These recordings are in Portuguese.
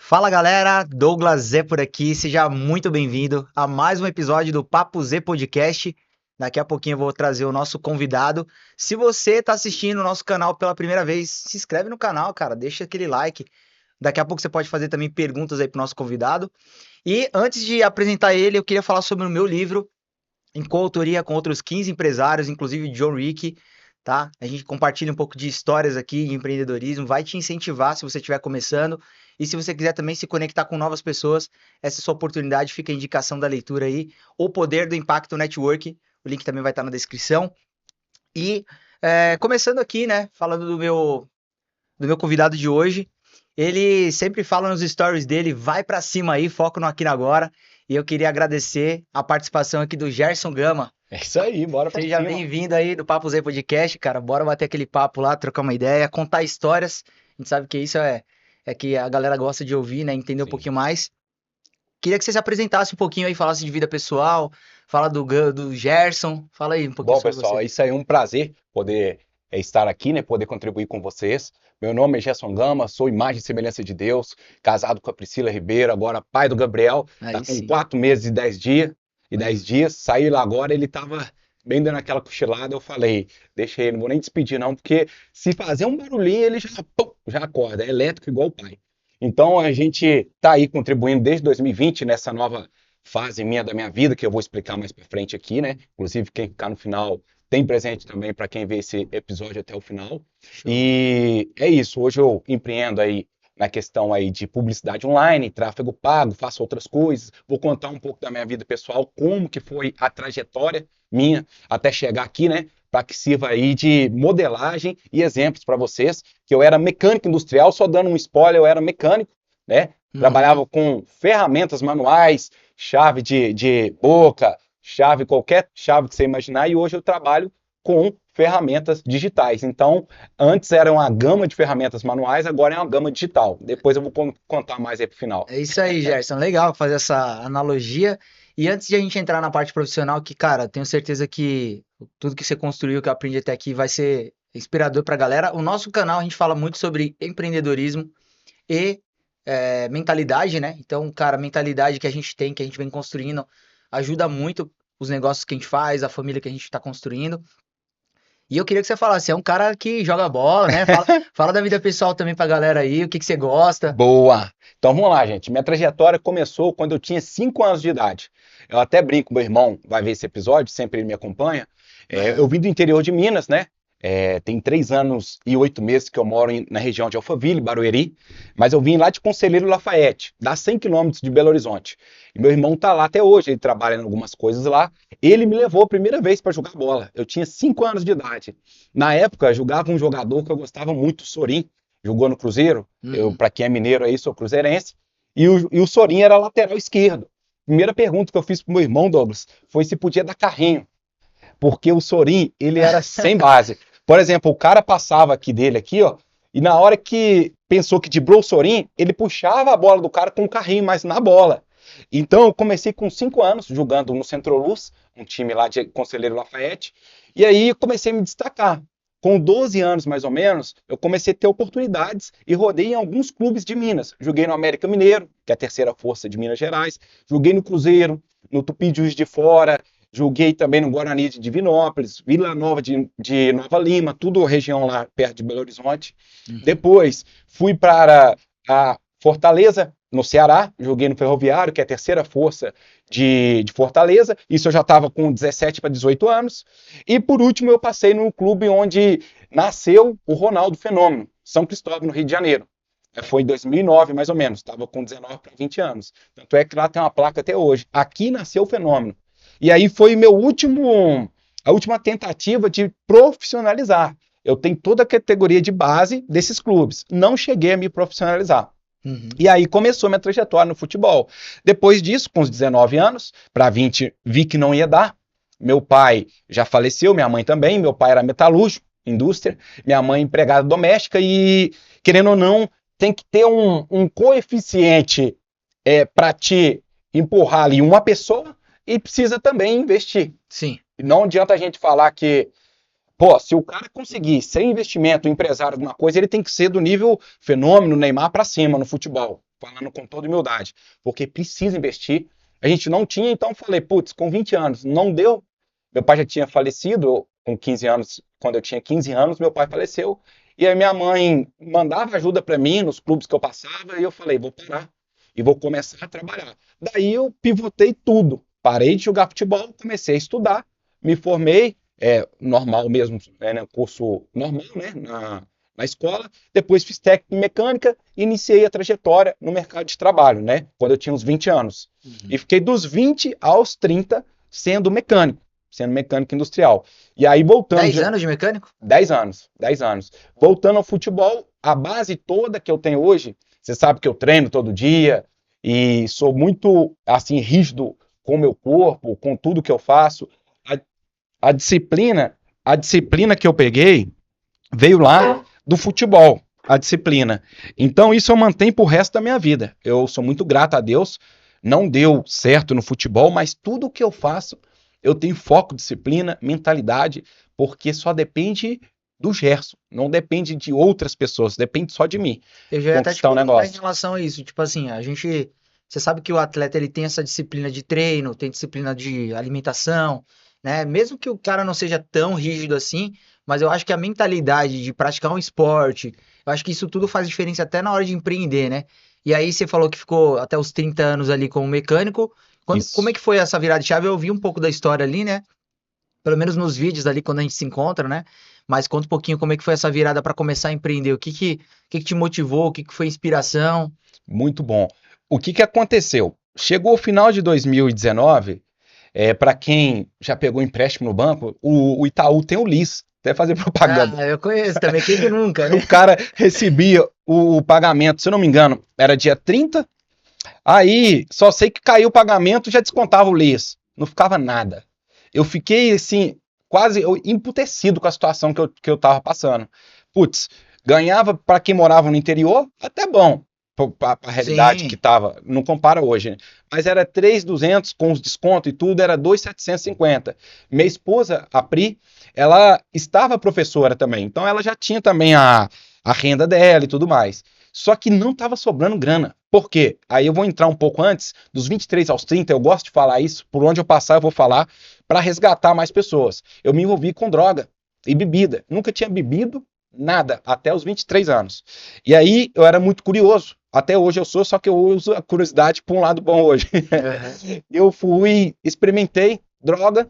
Fala galera, Douglas Zé por aqui, seja muito bem-vindo a mais um episódio do Papo Z Podcast. Daqui a pouquinho eu vou trazer o nosso convidado. Se você está assistindo o nosso canal pela primeira vez, se inscreve no canal, cara, deixa aquele like. Daqui a pouco você pode fazer também perguntas aí pro nosso convidado. E antes de apresentar ele, eu queria falar sobre o meu livro, em coautoria com outros 15 empresários, inclusive John Rick, tá? A gente compartilha um pouco de histórias aqui de empreendedorismo, vai te incentivar se você estiver começando. E se você quiser também se conectar com novas pessoas, essa é a sua oportunidade, fica a indicação da leitura aí, O Poder do Impacto Network, o link também vai estar na descrição. E começando aqui, né, falando do meu convidado de hoje, ele sempre fala nos stories dele, vai pra cima aí, foco no aqui e no agora. E eu queria agradecer a participação aqui do Gerson Gama. É isso aí, bora pra Seja cima. bem-vindo aí do Papo Z Podcast, cara. Bora bater aquele papo lá, trocar uma ideia, contar histórias. A gente sabe que isso é que a galera gosta de ouvir, né? Entender um Sim. pouquinho mais. Queria que você se apresentasse um pouquinho aí, falasse de vida pessoal, fala do Gerson. Fala aí um pouquinho Bom, sobre pessoal, você. é isso aí, um prazer poder estar aqui, né? Poder contribuir com vocês. Meu nome é Gerson Gama, sou imagem e semelhança de Deus, casado com a Priscila Ribeiro, agora pai do Gabriel, tá Aí com sim. 4 meses e 10 dias. E Aí, 10 dias, saí lá agora, ele tava bem dando aquela cochilada, eu falei, deixa ele, não vou nem despedir não, porque se fazer um barulhinho, ele já, pum, já acorda, é elétrico igual o pai. Então a gente tá aí contribuindo desde 2020 nessa nova fase minha da minha vida, que eu vou explicar mais pra frente aqui, né? Inclusive, quem ficar no final tem presente também para quem vê esse episódio até o final. show. E é isso, hoje eu empreendo aí na questão aí de publicidade online, tráfego pago, faço outras coisas, vou contar um pouco da minha vida pessoal, como que foi a trajetória minha até chegar aqui, né? Para que sirva aí de modelagem e exemplos para vocês, que eu era mecânico industrial, só dando um spoiler, eu era mecânico, né? Uhum. Trabalhava com ferramentas manuais, chave de boca, chave, qualquer chave que você imaginar, e hoje eu trabalho com ferramentas digitais. Então, antes era uma gama de ferramentas manuais, agora é uma gama digital. Depois eu vou contar mais aí pro final. É isso aí, Gerson. Legal fazer essa analogia. E antes de a gente entrar na parte profissional, que, cara, tenho certeza que tudo que você construiu, que eu aprendi até aqui, vai ser inspirador pra galera. O nosso canal, a gente fala muito sobre empreendedorismo e mentalidade, né? Então, cara, a mentalidade que a gente tem, que a gente vem construindo, ajuda muito os negócios que a gente faz, a família que a gente está construindo. E eu queria que você falasse, você é um cara que joga bola, né? Fala da vida pessoal também pra galera aí, o que que você gosta. Boa! Então vamos lá, gente. Minha trajetória começou quando eu tinha 5 anos de idade. Eu até brinco, meu irmão vai ver esse episódio, sempre ele me acompanha. Eu Aham. vim do interior de Minas, né? Tem 3 anos e 8 meses que eu moro na região de Alphaville, Barueri, mas eu vim lá de Conselheiro Lafayette, dá 100 quilômetros de Belo Horizonte. E meu irmão tá lá até hoje, ele trabalha em algumas coisas lá. Ele me levou a primeira vez para jogar bola. Eu tinha 5 anos de idade. Na época, jogava um jogador que eu gostava muito, o Sorin, jogou no Cruzeiro. Eu, Uhum. para quem é mineiro aí, sou cruzeirense. E o Sorin era lateral esquerdo. Primeira pergunta que eu fiz pro meu irmão, Douglas, foi se podia dar carrinho, porque o Sorin, ele era sem base. Por exemplo, o cara passava aqui dele, aqui, ó, e na hora que pensou que driblou o Sorin, ele puxava a bola do cara com o carrinho, mas na bola. Então eu comecei com 5 anos, jogando no Centroluz, um time lá de Conselheiro Lafayette, e aí comecei a me destacar. Com 12 anos, mais ou menos, eu comecei a ter oportunidades e rodei em alguns clubes de Minas. Joguei no América Mineiro, que é a terceira força de Minas Gerais, joguei no Cruzeiro, no Tupi de Juiz de Fora, joguei também no Guarani de Divinópolis, Vila Nova de Nova Lima, tudo região lá perto de Belo Horizonte. Uhum. Depois fui para a Fortaleza, no Ceará, joguei no Ferroviário, que é a terceira força de Fortaleza. Isso eu já estava com 17 para 18 anos. E por último, eu passei no clube onde nasceu o Ronaldo Fenômeno, São Cristóvão, no Rio de Janeiro. Foi em 2009, mais ou menos. Estava com 19 para 20 anos. Tanto é que lá tem uma placa até hoje. Aqui nasceu o fenômeno. E aí foi a última tentativa de profissionalizar. Eu tenho toda a categoria de base desses clubes. Não cheguei a me profissionalizar. Uhum. E aí começou minha trajetória no futebol. Depois disso, com os 19 anos, para 20, vi que não ia dar. Meu pai já faleceu, minha mãe também. Meu pai era metalúrgico, indústria, minha mãe empregada doméstica e, querendo ou não, tem que ter um coeficiente para te empurrar ali uma pessoa e precisa também investir. Sim. E não adianta a gente falar que, pô, se o cara conseguir ser investimento, empresário, alguma coisa, ele tem que ser do nível fenômeno Neymar para cima no futebol. falando com toda humildade, porque precisa investir. A gente não tinha, então falei, putz, com 20 anos, não deu. Meu pai já tinha falecido com 15 anos, quando eu tinha 15 anos, meu pai faleceu. E aí minha mãe mandava ajuda para mim nos clubes que eu passava, e eu falei, vou parar e vou começar a trabalhar. Daí eu pivotei tudo. Parei de jogar futebol, comecei a estudar, me formei, normal mesmo, né, curso normal, né, na escola. Depois fiz técnico em mecânica e iniciei a trajetória no mercado de trabalho, né, quando eu tinha uns 20 anos. E fiquei dos 20 aos 30 sendo mecânico industrial. E aí voltando... 10 anos de mecânico? 10 anos, 10 anos. Voltando ao futebol, a base toda que eu tenho hoje, você sabe que eu treino todo dia e sou muito, assim, rígido com o meu corpo, com tudo que eu faço. A disciplina que eu peguei veio lá do futebol, a disciplina. Então isso eu mantenho pro resto da minha vida. Eu sou muito grato a Deus. Não deu certo no futebol, mas tudo que eu faço, eu tenho foco, disciplina, mentalidade, porque só depende do Gerson, não depende de outras pessoas, depende só de mim. Eu já ia até te Conquistar um perguntar em negócio. relação a isso. Tipo assim, você sabe que o atleta ele tem essa disciplina de treino, tem disciplina de alimentação, né? Mesmo que o cara não seja tão rígido assim, mas eu acho que a mentalidade de praticar um esporte, eu acho que isso tudo faz diferença até na hora de empreender, né? E aí você falou que ficou até os 30 anos ali como mecânico. Como é Isso. que foi essa virada de chave? Eu ouvi um pouco da história ali, né? Pelo menos nos vídeos ali quando a gente se encontra, né? Mas conta um pouquinho como é que foi essa virada para começar a empreender. O que que te motivou? O que que foi inspiração? Muito bom. O que aconteceu? Chegou o final de 2019, para quem já pegou empréstimo no banco, o Itaú tem o LIS, até fazer propaganda. Ah, eu conheço também. Quem que nunca, né? O cara recebia o pagamento, se eu não me engano, era dia 30. Aí só sei que caiu o pagamento e já descontava o LIS. Não ficava nada. Eu fiquei assim, quase emputecido com a situação que eu tava passando. Putz, ganhava para quem morava no interior, até bom. Para a realidade que Sim. tava, não compara hoje, né? Mas era 3.200 com os descontos e tudo, era 2.750. Minha esposa, a Pri, ela estava professora também, então ela já tinha também a renda dela e tudo mais. Só que não estava sobrando grana. Por quê? Aí eu vou entrar um pouco antes, dos 23 aos 30, eu gosto de falar isso, por onde eu passar eu vou falar, para resgatar mais pessoas. Eu me envolvi com droga e bebida. Nunca tinha bebido nada até os 23 anos. E aí eu era muito curioso. Até hoje eu sou, só que eu uso a curiosidade para um lado bom hoje. Uhum. Eu fui, experimentei droga,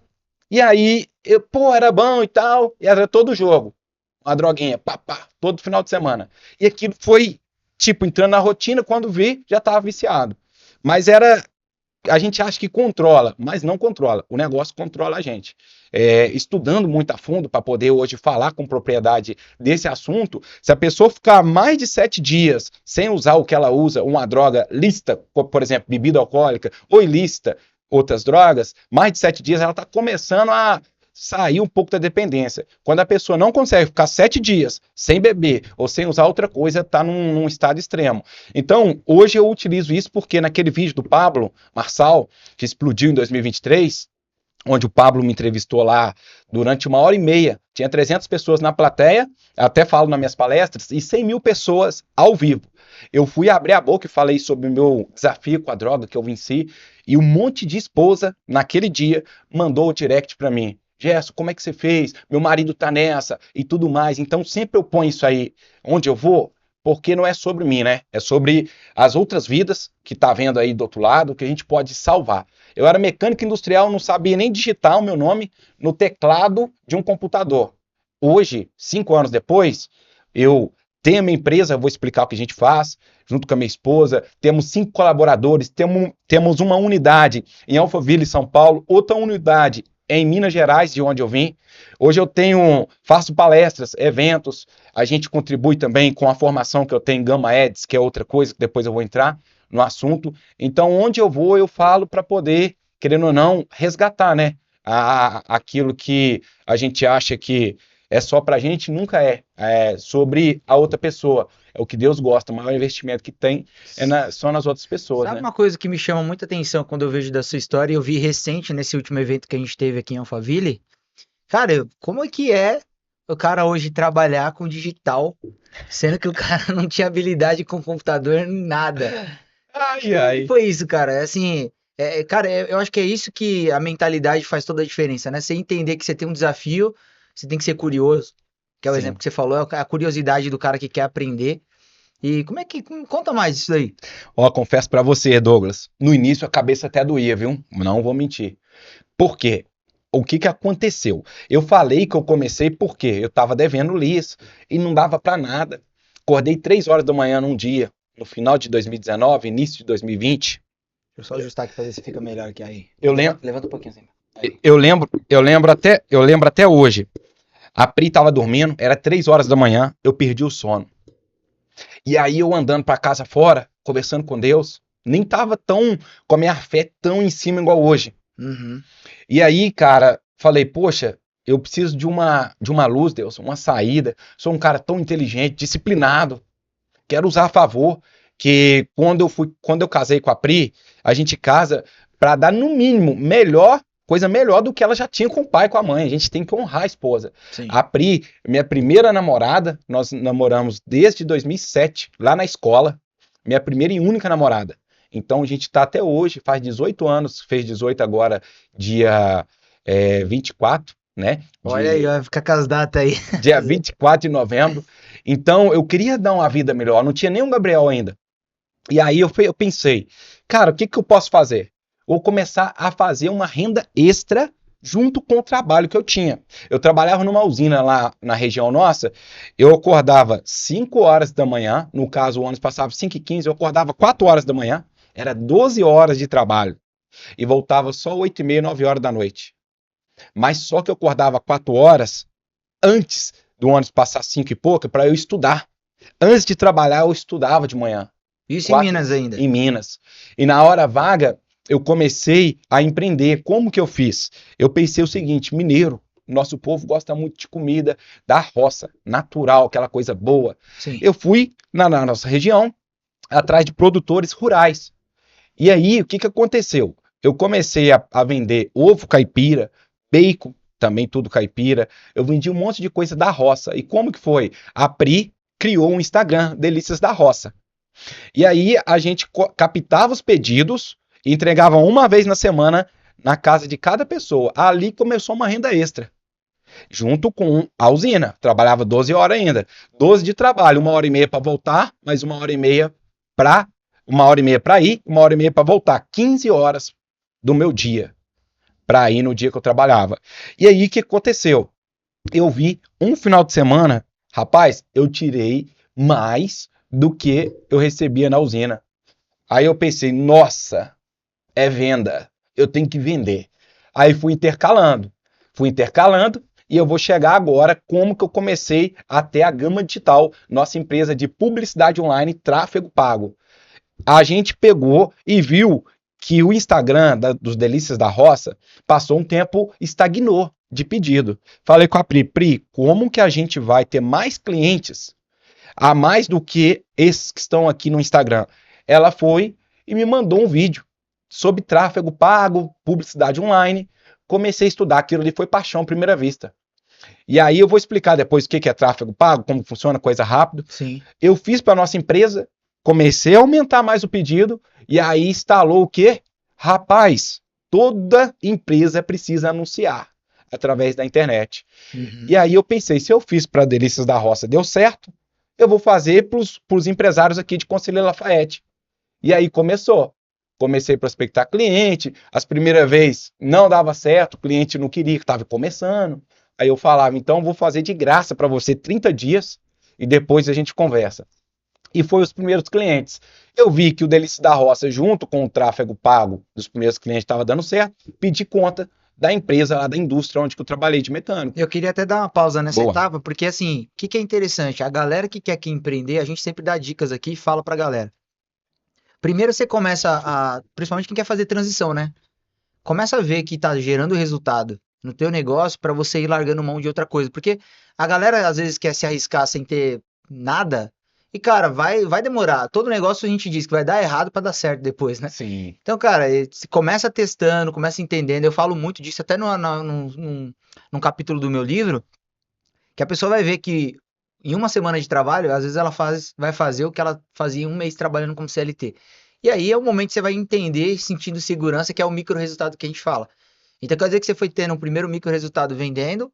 e aí, era bom e tal, e era todo jogo. Uma droguinha, pá, pá, todo final de semana. E aquilo foi, tipo, entrando na rotina, quando vi, já estava viciado. Mas a gente acha que controla, mas não controla. O negócio controla a gente. Estudando muito a fundo para poder hoje falar com propriedade desse assunto, se a pessoa ficar mais de 7 dias sem usar o que ela usa, uma droga lícita, por exemplo, bebida alcoólica, ou ilícita, outras drogas, mais de 7 dias ela está começando a sair um pouco da dependência. Quando a pessoa não consegue ficar 7 dias sem beber ou sem usar outra coisa, está num estado extremo. Então, hoje eu utilizo isso porque naquele vídeo do Pablo Marçal, que explodiu em 2023, onde o Pablo me entrevistou lá durante 1h30, tinha 300 pessoas na plateia, até falo nas minhas palestras, e 100 mil pessoas ao vivo. Eu fui abrir a boca e falei sobre o meu desafio com a droga que eu venci, e um monte de esposa, naquele dia, mandou o direct para mim. Gerson, como é que você fez? Meu marido tá nessa e tudo mais. Então sempre eu ponho isso aí onde eu vou, porque não é sobre mim, né? É sobre as outras vidas que tá vendo aí do outro lado, que a gente pode salvar. Eu era mecânico industrial, não sabia nem digitar o meu nome no teclado de um computador. Hoje, 5 anos depois, eu tenho a minha empresa, vou explicar o que a gente faz, junto com a minha esposa, temos 5 colaboradores, temos uma unidade em Alphaville, São Paulo, outra unidade em Minas Gerais, de onde eu vim. Hoje eu faço palestras, eventos, a gente contribui também com a formação que eu tenho em Gama Eds, que é outra coisa que depois eu vou entrar no assunto. Então, onde eu vou, eu falo para poder, querendo ou não, resgatar, né? Aquilo que a gente acha que é só pra gente, nunca é sobre a outra pessoa. É o que Deus gosta, o maior investimento que tem só nas outras pessoas, Sabe né? uma coisa que me chama muita atenção quando eu vejo da sua história, e eu vi recente nesse último evento que a gente teve aqui em Alphaville? Cara, como é que é o cara hoje trabalhar com digital, sendo que o cara não tinha habilidade com computador, nada. Ai, Como é que ai. foi isso, cara? Assim, cara, eu acho que é isso que a mentalidade faz toda a diferença, né? Você entender que você tem um desafio, você tem que ser curioso, que é o exemplo Sim. que você falou, é a curiosidade do cara que quer aprender. E como é que, conta mais disso daí? Ó, confesso pra você, Douglas, no início a cabeça até doía, viu? Não vou mentir. Por quê? O que que aconteceu? Eu falei que eu comecei porque eu tava devendo lis e não dava pra nada. Acordei 3 horas da manhã num dia, no final de 2019, início de 2020. Deixa eu só ajustar aqui pra ver se fica melhor aqui aí. Eu lembro, Levanta um pouquinho assim. Aí. eu lembro até hoje. A Pri tava dormindo, era 3 horas da manhã, eu perdi o sono. E aí eu andando pra casa fora, conversando com Deus, nem tava tão com a minha fé tão em cima igual hoje. Uhum. E aí, cara, falei, poxa, eu preciso de uma luz, Deus, uma saída. Sou um cara tão inteligente, disciplinado, quero usar a favor. Que quando eu casei com a Pri, a gente casa pra dar no mínimo coisa melhor do que ela já tinha com o pai e com a mãe. A gente tem que honrar a esposa. Sim. A Pri, minha primeira namorada, nós namoramos desde 2007, lá na escola. Minha primeira e única namorada. Então a gente tá até hoje, faz 18 anos, fez 18 agora, dia 24, né? Olha aí, vai ficar com as datas aí. Dia 24 de novembro. Então eu queria dar uma vida melhor, não tinha nem um Gabriel ainda. E aí eu pensei, cara, o que que eu posso fazer? Vou começar a fazer uma renda extra junto com o trabalho que eu tinha. Eu trabalhava numa usina lá na região nossa, eu acordava 5 horas da manhã, no caso o ônibus passava 5h15, eu acordava 4 horas da manhã, era 12 horas de trabalho, e voltava só 8h30, 9 horas da noite. Mas só que eu acordava 4 horas antes do ônibus passar 5 e pouca para eu estudar. Antes de trabalhar, eu estudava de manhã. Isso em Quatro Minas ainda. em Minas. E na hora vaga, eu comecei a empreender. Como que eu fiz? Eu pensei o seguinte, mineiro, nosso povo gosta muito de comida da roça, natural, aquela coisa boa. Sim. Eu fui na nossa região, atrás de produtores rurais. E aí, o que que aconteceu? Eu comecei a vender ovo caipira, bacon, também tudo caipira. Eu vendi um monte de coisa da roça. E como que foi? A Pri criou um Instagram, Delícias da Roça. E aí a gente captava os pedidos e entregava uma vez na semana na casa de cada pessoa. Ali começou uma renda extra, junto com a usina. Trabalhava 12 horas ainda. 12 de trabalho, 1h30 para voltar, mais 1h30 para 1h30 para ir, 1h30 para voltar. 15 horas do meu dia para ir no dia que eu trabalhava. E aí o que aconteceu? Eu vi um final de semana, rapaz, eu tirei mais do que eu recebia na usina. Aí eu pensei, nossa, é venda, eu tenho que vender. Aí fui intercalando e eu vou chegar agora como que eu comecei a ter a Gama Digital, nossa empresa de publicidade online, tráfego pago. A gente pegou e viu que o Instagram dos Delícias da Roça passou um tempo, estagnou de pedido. Falei com a Pri, como que a gente vai ter mais clientes a mais do que esses que estão aqui no Instagram? Ela foi e me mandou um vídeo sobre tráfego pago, publicidade online. Comecei a estudar, aquilo ali foi paixão à primeira vista. E aí eu vou explicar depois o que é tráfego pago, como funciona, coisa rápido. Sim. Eu fiz para nossa empresa, comecei a aumentar mais o pedido e aí instalou o quê? Rapaz, toda empresa precisa anunciar através da internet. Uhum. E aí eu pensei, se eu fiz para Delícias da Roça, deu certo, eu vou fazer para os empresários aqui de Conselheiro Lafayette. E aí começou. Comecei a prospectar cliente, as primeiras vezes não dava certo, o cliente não queria, que estava começando. Aí eu falava, então vou fazer de graça para você 30 dias e depois a gente conversa. E foi os primeiros clientes. Eu vi que o Delícia da Roça, junto com o tráfego pago dos primeiros clientes, estava dando certo, pedi conta da empresa lá, da indústria onde eu trabalhei de mecânico. Eu queria até dar uma pausa nessa Boa. etapa, porque assim, o que é interessante? A galera que quer aqui empreender, a gente sempre dá dicas aqui e fala pra galera. Primeiro você começa principalmente quem quer fazer transição, né? Começa a ver que tá gerando resultado no teu negócio pra você ir largando mão de outra coisa, porque a galera às vezes quer se arriscar sem ter nada, e cara, vai demorar. Todo negócio a gente diz que vai dar errado pra dar certo depois, né? Sim. Então, cara, você começa testando, começa entendendo. Eu falo muito disso até num capítulo do meu livro, Que a pessoa vai ver que em uma semana de trabalho, às vezes ela vai fazer o que ela fazia em um mês trabalhando como CLT. E aí é o momento que você vai entender, sentindo segurança, que é o micro resultado que a gente fala. Então quer dizer que você foi tendo um primeiro micro resultado vendendo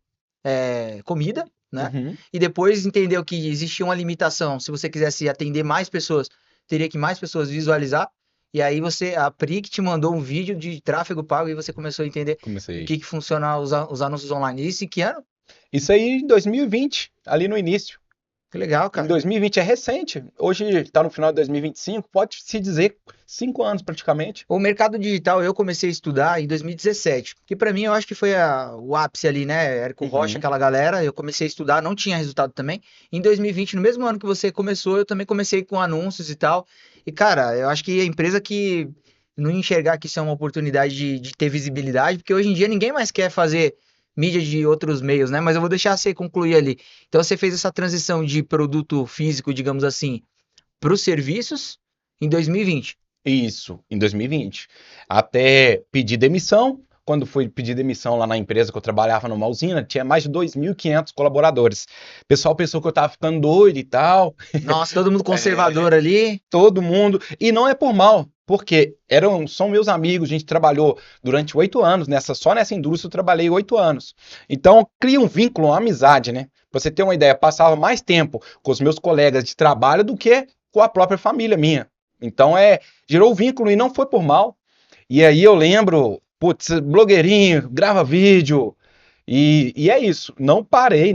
comida, né? Uhum. E depois entendeu que existia uma limitação. Se você quisesse atender mais pessoas, teria que mais pessoas visualizar. E aí a Pri que te mandou um vídeo de tráfego pago e você começou a entender o Comecei. que funciona os anúncios online. Isso em que ano? Isso aí em 2020, ali no início. Que legal, Em cara. 2020 é recente. Hoje está no final de 2025, pode-se dizer 5 anos praticamente. O mercado digital eu comecei a estudar em 2017, que para mim eu acho que foi o ápice ali, né? Érico Rocha, Uhum. aquela galera, eu comecei a estudar, não tinha resultado também. Em 2020, no mesmo ano que você começou, eu também comecei com anúncios e tal. E cara, eu acho que a empresa que não enxergar que isso é uma oportunidade de ter visibilidade, porque hoje em dia ninguém mais quer fazer mídia de outros meios, né? Mas eu vou deixar você concluir ali. Então você fez essa transição de produto físico, digamos assim, para os serviços em 2020. Isso, em 2020. Até pedir demissão. Quando fui pedir demissão lá na empresa que eu trabalhava numa usina, tinha mais de 2.500 colaboradores. O pessoal pensou que eu tava ficando doido e tal. Nossa, todo mundo É, conservador ali. todo mundo. E não é por mal, porque são meus amigos. A gente trabalhou durante 8 anos só nessa indústria eu trabalhei 8 anos. Então cria um vínculo, uma amizade, né? Pra você ter uma ideia, passava mais tempo com os meus colegas de trabalho do que com a própria família minha. Então gerou vínculo e não foi por mal. E aí eu lembro, putz, blogueirinho, grava vídeo. E é isso. Não parei,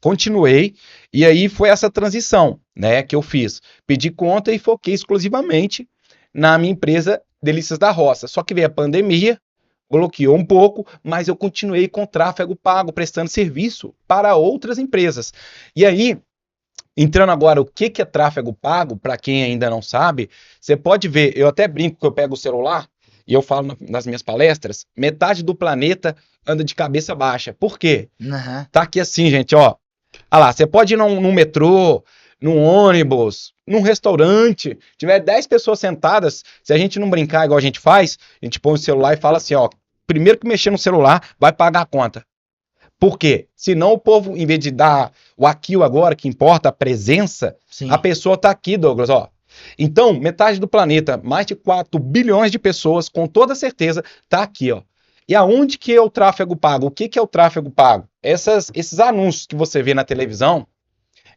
continuei. E aí foi essa transição, né, que eu fiz. Pedi conta e foquei exclusivamente na minha empresa Delícias da Roça. Só que veio a pandemia, bloqueou um pouco, mas eu continuei com tráfego pago, prestando serviço para outras empresas. E aí, entrando agora, o que é tráfego pago, para quem ainda não sabe, você pode ver, eu até brinco que eu pego o celular e eu falo nas minhas palestras, metade do planeta anda de cabeça baixa. Por quê? Aham. Tá aqui assim, gente, ó. Ah lá, você pode ir num metrô, num ônibus, num restaurante, tiver 10 pessoas sentadas, se a gente não brincar igual a gente faz, a gente põe o celular e fala assim, ó, primeiro que mexer no celular, vai pagar a conta. Por quê? Senão o povo, em vez de dar o aqui o agora, que importa a presença, a Sim. pessoa tá aqui, Douglas, ó. Então, metade do planeta, mais de 4 bilhões de pessoas, com toda certeza, tá aqui, ó. E aonde que é o tráfego pago? O que é o tráfego pago? Esses anúncios que você vê na televisão,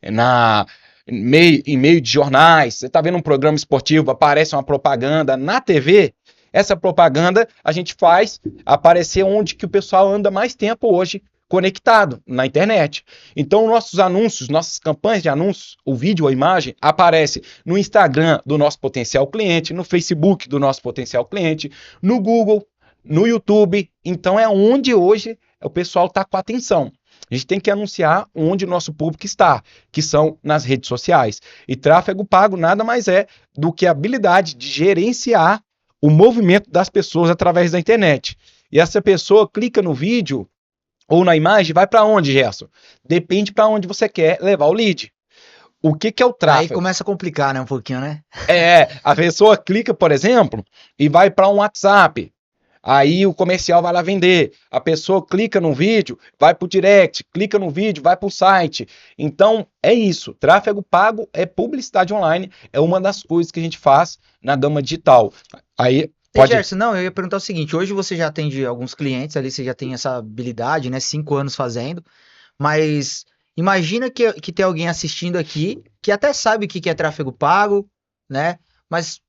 na em meio de jornais, você está vendo um programa esportivo, aparece uma propaganda na TV, essa propaganda a gente faz aparecer onde que o pessoal anda mais tempo hoje conectado na internet. Então, nossos anúncios, nossas campanhas de anúncios, o vídeo ou a imagem, aparece no Instagram do nosso potencial cliente, no Facebook do nosso potencial cliente, no Google, no YouTube. Então, é onde hoje o pessoal está com atenção. A gente tem que anunciar onde o nosso público está, que são nas redes sociais. E tráfego pago nada mais é do que a habilidade de gerenciar o movimento das pessoas através da internet. E essa pessoa clica no vídeo ou na imagem, vai para onde, Gerson? Depende para onde você quer levar o lead. O que é o Aí tráfego? começa a complicar, né, um pouquinho, né? A pessoa clica, por exemplo, e vai para um WhatsApp. Aí o comercial vai lá vender. A pessoa clica no vídeo, vai para o direct, clica no vídeo, vai para o site. Então é isso. Tráfego pago é publicidade online. É uma das coisas que a gente faz na gama digital. Aí pode. Gerson, não, eu ia perguntar o seguinte, hoje você já atende alguns clientes ali, você já tem essa habilidade, né, 5 anos fazendo, mas imagina que tem alguém assistindo aqui que até sabe o que é tráfego pago, né, mas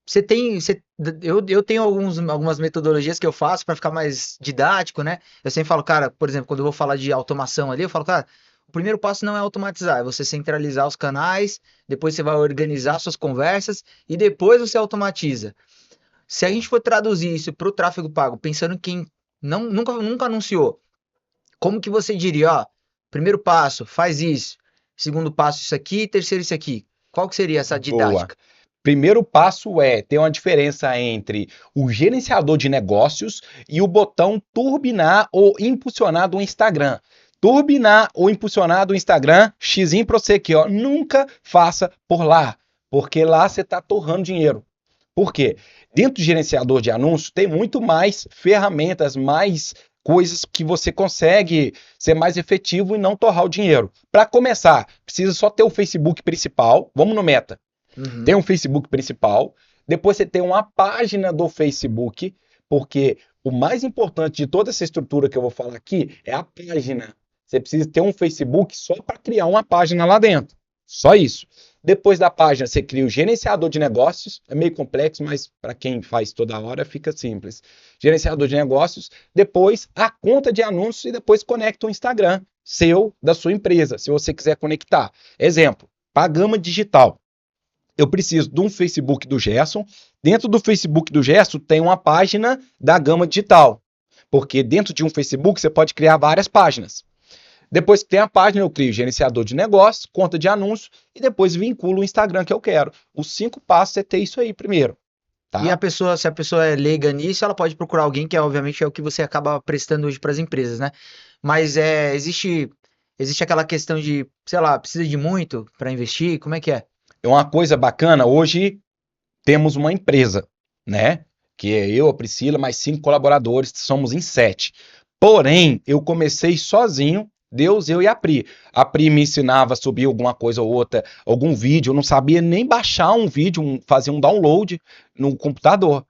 eu tenho algumas metodologias que eu faço para ficar mais didático, né, eu sempre falo, cara, por exemplo, quando eu vou falar de automação ali, eu falo, cara, o primeiro passo não é automatizar, é você centralizar os canais, depois você vai organizar suas conversas e depois você automatiza. Se a gente for traduzir isso para o tráfego pago, pensando em quem nunca anunciou, como que você diria, ó, primeiro passo, faz isso, segundo passo isso aqui, terceiro isso aqui. Qual que seria essa Boa. didática? Primeiro passo é ter uma diferença entre o gerenciador de negócios e o botão turbinar ou impulsionar do Instagram. Turbinar ou impulsionar do Instagram, xizinho para você aqui, ó, nunca faça por lá, porque lá você está torrando dinheiro. Por quê? Dentro do gerenciador de anúncios tem muito mais ferramentas, mais coisas que você consegue ser mais efetivo e não torrar o dinheiro. Para começar, precisa só ter o Facebook principal. Vamos no Meta. Uhum. Tem um Facebook principal, depois você tem uma página do Facebook, porque o mais importante de toda essa estrutura que eu vou falar aqui é a página. Você precisa ter um Facebook só para criar uma página lá dentro. Só isso. Depois da página, você cria o gerenciador de negócios. É meio complexo, mas para quem faz toda hora fica simples. Gerenciador de negócios. Depois, a conta de anúncios e depois conecta o Instagram seu, da sua empresa, se você quiser conectar. Exemplo, para a gama digital. Eu preciso de um Facebook do Gerson. Dentro do Facebook do Gerson tem uma página da gama digital. Porque dentro de um Facebook você pode criar várias páginas. Depois que tem a página, eu crio gerenciador de negócios, conta de anúncios e depois vinculo o Instagram que eu quero. Os 5 passos é ter isso aí primeiro. Tá? E a pessoa, se a pessoa é leiga nisso, ela pode procurar alguém que, obviamente, é o que você acaba prestando hoje para as empresas, né? Mas existe aquela questão de, sei lá, precisa de muito para investir? Como é que é? É uma coisa bacana, hoje temos uma empresa, né? Que é eu, a Priscila, mais 5 colaboradores, somos em 7. Porém, eu comecei sozinho, Deus, eu e a Pri. A Pri me ensinava a subir alguma coisa ou outra, algum vídeo, eu não sabia nem baixar um vídeo, fazer um download no computador.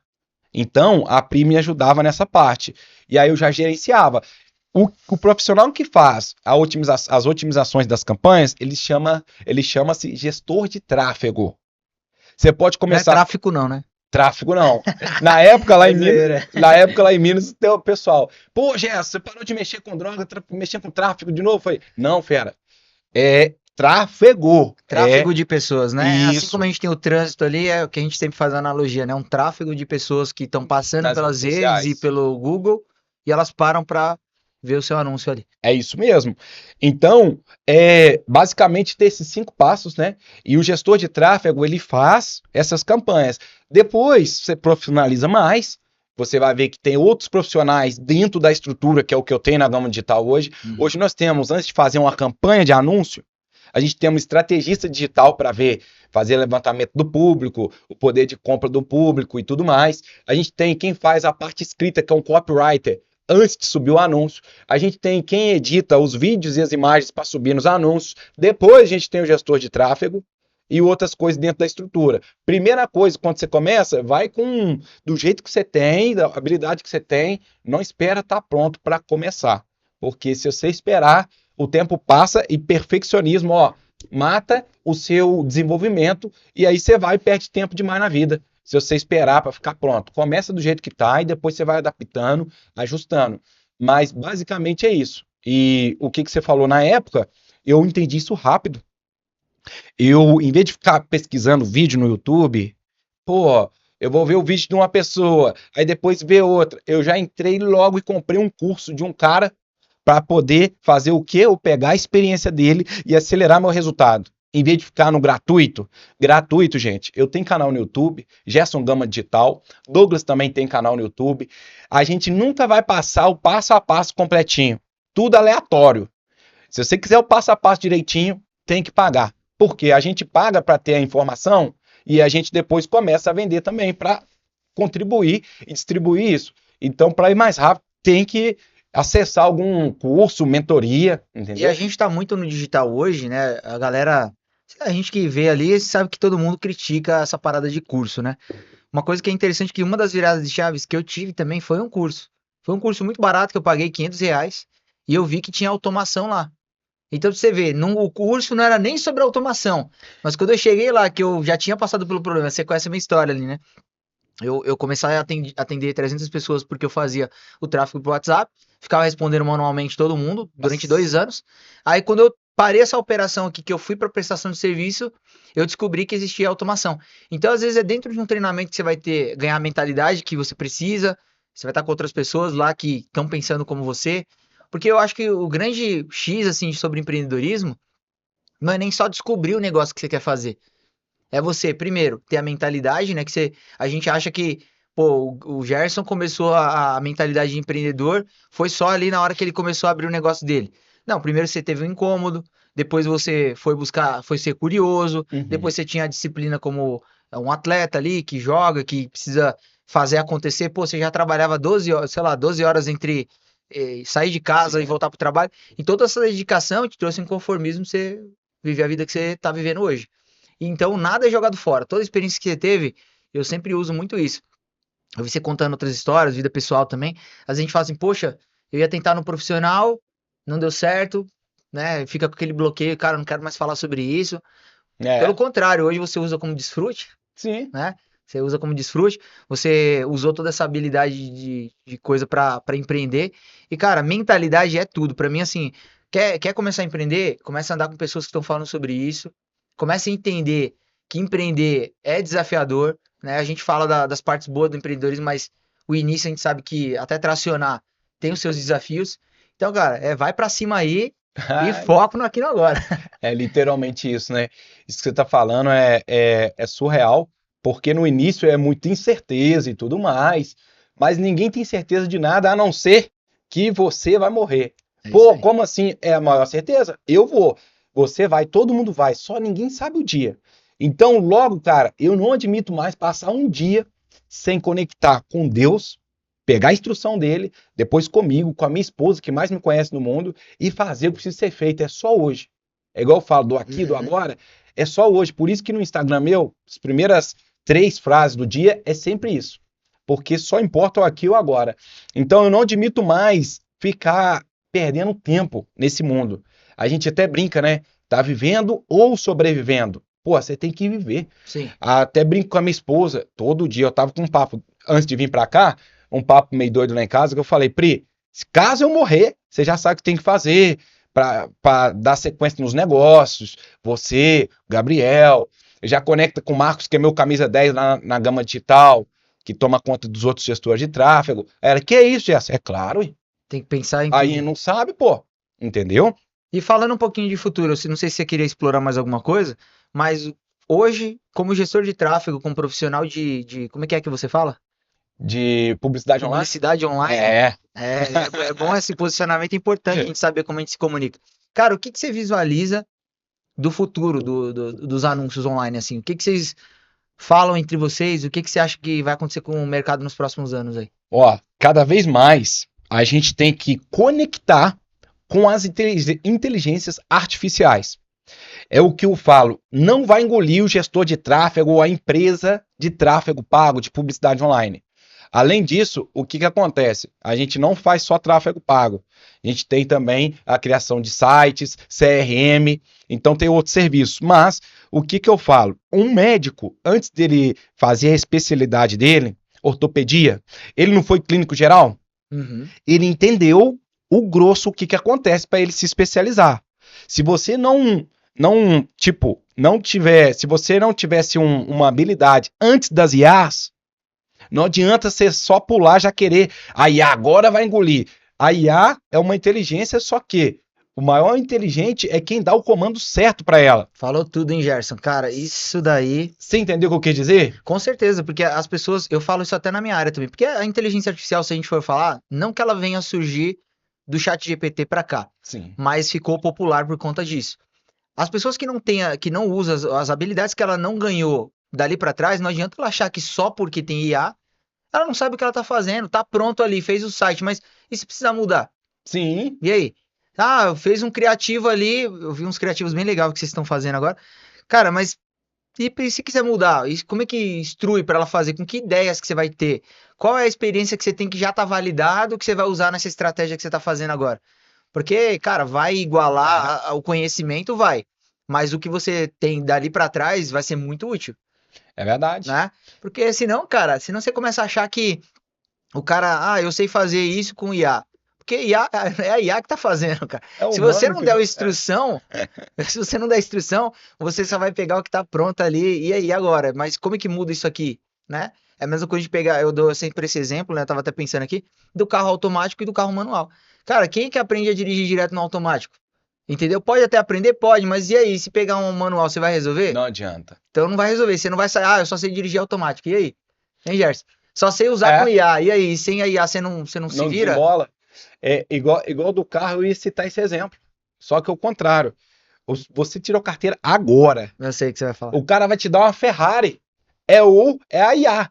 Então, a Pri me ajudava nessa parte. E aí eu já gerenciava. O profissional que faz as otimizações das campanhas, ele chama-se gestor de tráfego. Você pode Não é começar. tráfico, não, né? Tráfego não. Na época lá em Minas, tem o pessoal. Pô, Gerson, você parou de mexer com droga, mexer com tráfego de novo? Eu falei, não, fera. É tráfego. Tráfego de pessoas, né? Assim Isso. como a gente tem o trânsito ali, é o que a gente sempre faz a analogia, né? Um tráfego de pessoas que estão passando Nas pelas redes redes sociais. e pelo Google e elas param para ver o seu anúncio ali. É isso mesmo. Então, basicamente ter esses 5 passos, né? E o gestor de tráfego, ele faz essas campanhas. Depois, você profissionaliza mais, você vai ver que tem outros profissionais dentro da estrutura, que é o que eu tenho na gama digital hoje. Hoje nós temos, antes de fazer uma campanha de anúncio, a gente tem um estrategista digital para fazer levantamento do público, o poder de compra do público e tudo mais. A gente tem quem faz a parte escrita, que é um copywriter, antes de subir o anúncio. A gente tem quem edita os vídeos e as imagens para subir nos anúncios. Depois a gente tem o gestor de tráfego e outras coisas dentro da estrutura. Primeira coisa, quando você começa, vai do jeito que você tem, da habilidade que você tem, não espera estar pronto para começar. Porque se você esperar, o tempo passa e perfeccionismo, mata o seu desenvolvimento e aí você vai e perde tempo demais na vida. Se você esperar para ficar pronto. Começa do jeito que está e depois você vai adaptando, ajustando. Mas basicamente é isso. E o que você falou na época, eu entendi isso rápido. Eu, em vez de ficar pesquisando vídeo no YouTube, eu vou ver o vídeo de uma pessoa, aí depois ver outra. Eu já entrei logo e comprei um curso de um cara para poder fazer o quê? Eu pegar a experiência dele e acelerar meu resultado. Em vez de ficar no gratuito, gente, eu tenho canal no YouTube, Gerson Gama Digital, Douglas também tem canal no YouTube. A gente nunca vai passar o passo a passo completinho, tudo aleatório. Se você quiser o passo a passo direitinho, tem que pagar. Porque a gente paga para ter a informação e a gente depois começa a vender também para contribuir e distribuir isso. Então, para ir mais rápido, tem que acessar algum curso, mentoria, entendeu? E a gente tá muito no digital hoje, né? A gente que vê ali sabe que todo mundo critica essa parada de curso, né? Uma coisa que é interessante que uma das viradas de chaves que eu tive também foi um curso. Foi um curso muito barato que eu paguei R$ 500 e eu vi que tinha automação lá. Então você vê, o curso não era nem sobre automação, mas quando eu cheguei lá, que eu já tinha passado pelo problema, você conhece a minha história ali, né? Eu comecei a atender 300 pessoas porque eu fazia o tráfego pro WhatsApp, ficava respondendo manualmente todo mundo durante 2 anos. Aí quando eu parei essa operação aqui, que eu fui para prestação de serviço, eu descobri que existia automação. Então, às vezes, é dentro de um treinamento que você vai ganhar a mentalidade que você precisa, você vai estar com outras pessoas lá que estão pensando como você. Porque eu acho que o grande X, assim, sobre empreendedorismo, não é nem só descobrir o negócio que você quer fazer. É você, primeiro, ter a mentalidade, né? A gente acha que, pô, o Gerson começou a mentalidade de empreendedor, foi só ali na hora que ele começou a abrir o negócio dele. Não, primeiro você teve um incômodo, depois você foi ser curioso, depois você tinha a disciplina como um atleta ali, que joga, que precisa fazer acontecer. Pô, você já trabalhava 12 horas, sei lá, 12 horas entre sair de casa e voltar pro trabalho. E toda essa dedicação te trouxe um conformismo pra você viver a vida que você tá vivendo hoje. Então, nada é jogado fora. Toda experiência que você teve, eu sempre uso muito isso. Eu vi você contando outras histórias, vida pessoal também. Às vezes a gente fala assim, poxa, eu ia tentar no profissional, não deu certo, né? Fica com aquele bloqueio, cara, eu não quero mais falar sobre isso. Pelo É, contrário, hoje você usa como desfrute, sim. né? Você usa como desfrute, você usou toda essa habilidade de coisa pra empreender. E, cara, mentalidade é tudo. Pra mim, assim, quer começar a empreender? Começa a andar com pessoas que estão falando sobre isso. Comece a entender que empreender é desafiador, né? A gente fala das partes boas do empreendedorismo, mas o início a gente sabe que até tracionar tem os seus desafios. Então, cara, vai pra cima aí e foco no aqui e no agora. É literalmente isso, né? Isso que você está falando é surreal, porque no início é muita incerteza e tudo mais, mas ninguém tem certeza de nada a não ser que você vai morrer. É isso Pô, aí. como assim? É a maior certeza? Eu vou. Você vai, todo mundo vai, só ninguém sabe o dia. Então, logo, cara, eu não admito mais passar um dia sem conectar com Deus, pegar a instrução dele, depois comigo, com a minha esposa, que mais me conhece no mundo, e fazer o que precisa ser feito. É só hoje. É igual eu falo do aqui, do Uhum. agora. É só hoje. Por isso que no Instagram meu, as primeiras 3 frases do dia é sempre isso. Porque só importa o aqui e o agora. Então eu não admito mais ficar perdendo tempo nesse mundo. A gente até brinca, né? Tá vivendo ou sobrevivendo? Pô, você tem que viver. Sim. Até brinco com a minha esposa. Todo dia eu tava com um papo, antes de vir pra cá, um papo meio doido lá em casa, que eu falei, Pri, caso eu morrer, você já sabe o que tem que fazer para dar sequência nos negócios. Você, Gabriel, já conecta com o Marcos, que é meu camisa 10 lá na Gama Digital, que toma conta dos outros gestores de tráfego. Ela, que é isso, Jess? É claro, ué. Tem que pensar em Aí tudo. não sabe, pô. Entendeu? E falando um pouquinho de futuro, eu não sei se você queria explorar mais alguma coisa, mas hoje, como gestor de tráfego, como profissional como é que você fala? De publicidade online? Publicidade online, É. é bom esse posicionamento, é importante a gente saber como a gente se comunica. Cara, o que que você visualiza do futuro dos anúncios online, assim? O que que vocês falam entre vocês? O que que você acha que vai acontecer com o mercado nos próximos anos aí? Ó, cada vez mais a gente tem que conectar com as inteligências artificiais. É o que eu falo, não vai engolir o gestor de tráfego ou a empresa de tráfego pago, de publicidade online. Além disso, o que acontece? A gente não faz só tráfego pago. A gente tem também a criação de sites, CRM, então tem outros serviços. Mas o que eu falo? Um médico, antes dele fazer a especialidade dele, ortopedia, ele não foi clínico geral? Uhum. Ele entendeu o grosso, o que acontece para ele se especializar. Se você se você não tivesse uma habilidade antes das IAs, não adianta você só pular já querer, a IA agora vai engolir. A IA é uma inteligência, só que o maior inteligente é quem dá o comando certo para ela. Falou tudo, hein, Gerson? Cara, isso daí, Você entendeu o que eu quis dizer? com certeza, porque as pessoas, eu falo isso até na minha área também, porque a inteligência artificial, se a gente for falar, não que ela venha surgir do chat GPT pra cá, Sim. mas ficou popular por conta disso. As pessoas que não têm, que não usam as habilidades que ela não ganhou dali pra trás, não adianta ela achar que só porque tem IA, ela não sabe o que ela tá fazendo, tá pronto ali, fez o site, mas e se precisar mudar? Sim. E aí? Ah, fez um criativo ali, eu vi uns criativos bem legais que vocês estão fazendo agora. Cara, mas e se quiser mudar, como é que instrui para ela fazer? Com que ideias que você vai ter? Qual é a experiência que você tem que já tá validado que você vai usar nessa estratégia que você tá fazendo agora? Porque, cara, vai igualar o conhecimento, vai. Mas o que você tem dali para trás vai ser muito útil, É verdade. né? Porque senão, cara, senão você começa a achar que o cara, eu sei fazer isso com IA. Porque IA, é a IA que tá fazendo, cara. É Se você humano não que. der a instrução, se você não der instrução, você só vai pegar o que tá pronto ali. E aí agora? Mas como é que muda isso aqui, né? É a mesma coisa de pegar, eu dou sempre esse exemplo, né? Eu tava até pensando aqui, do carro automático e do carro manual. Cara, quem é que aprende a dirigir direto no automático? Entendeu? Pode até aprender, pode, mas e aí, se pegar um manual, você vai resolver? Não adianta. Então não vai resolver, você não vai sair, eu só sei dirigir automático. E aí? Hein, Gerson? Só sei usar com É, IA. E aí, sem a IA você não se não vira? desembola. É igual do carro, eu ia citar esse exemplo. Só que é o contrário. Você tirou carteira agora. Eu sei o que você vai falar. O cara vai te dar uma Ferrari. É a IA.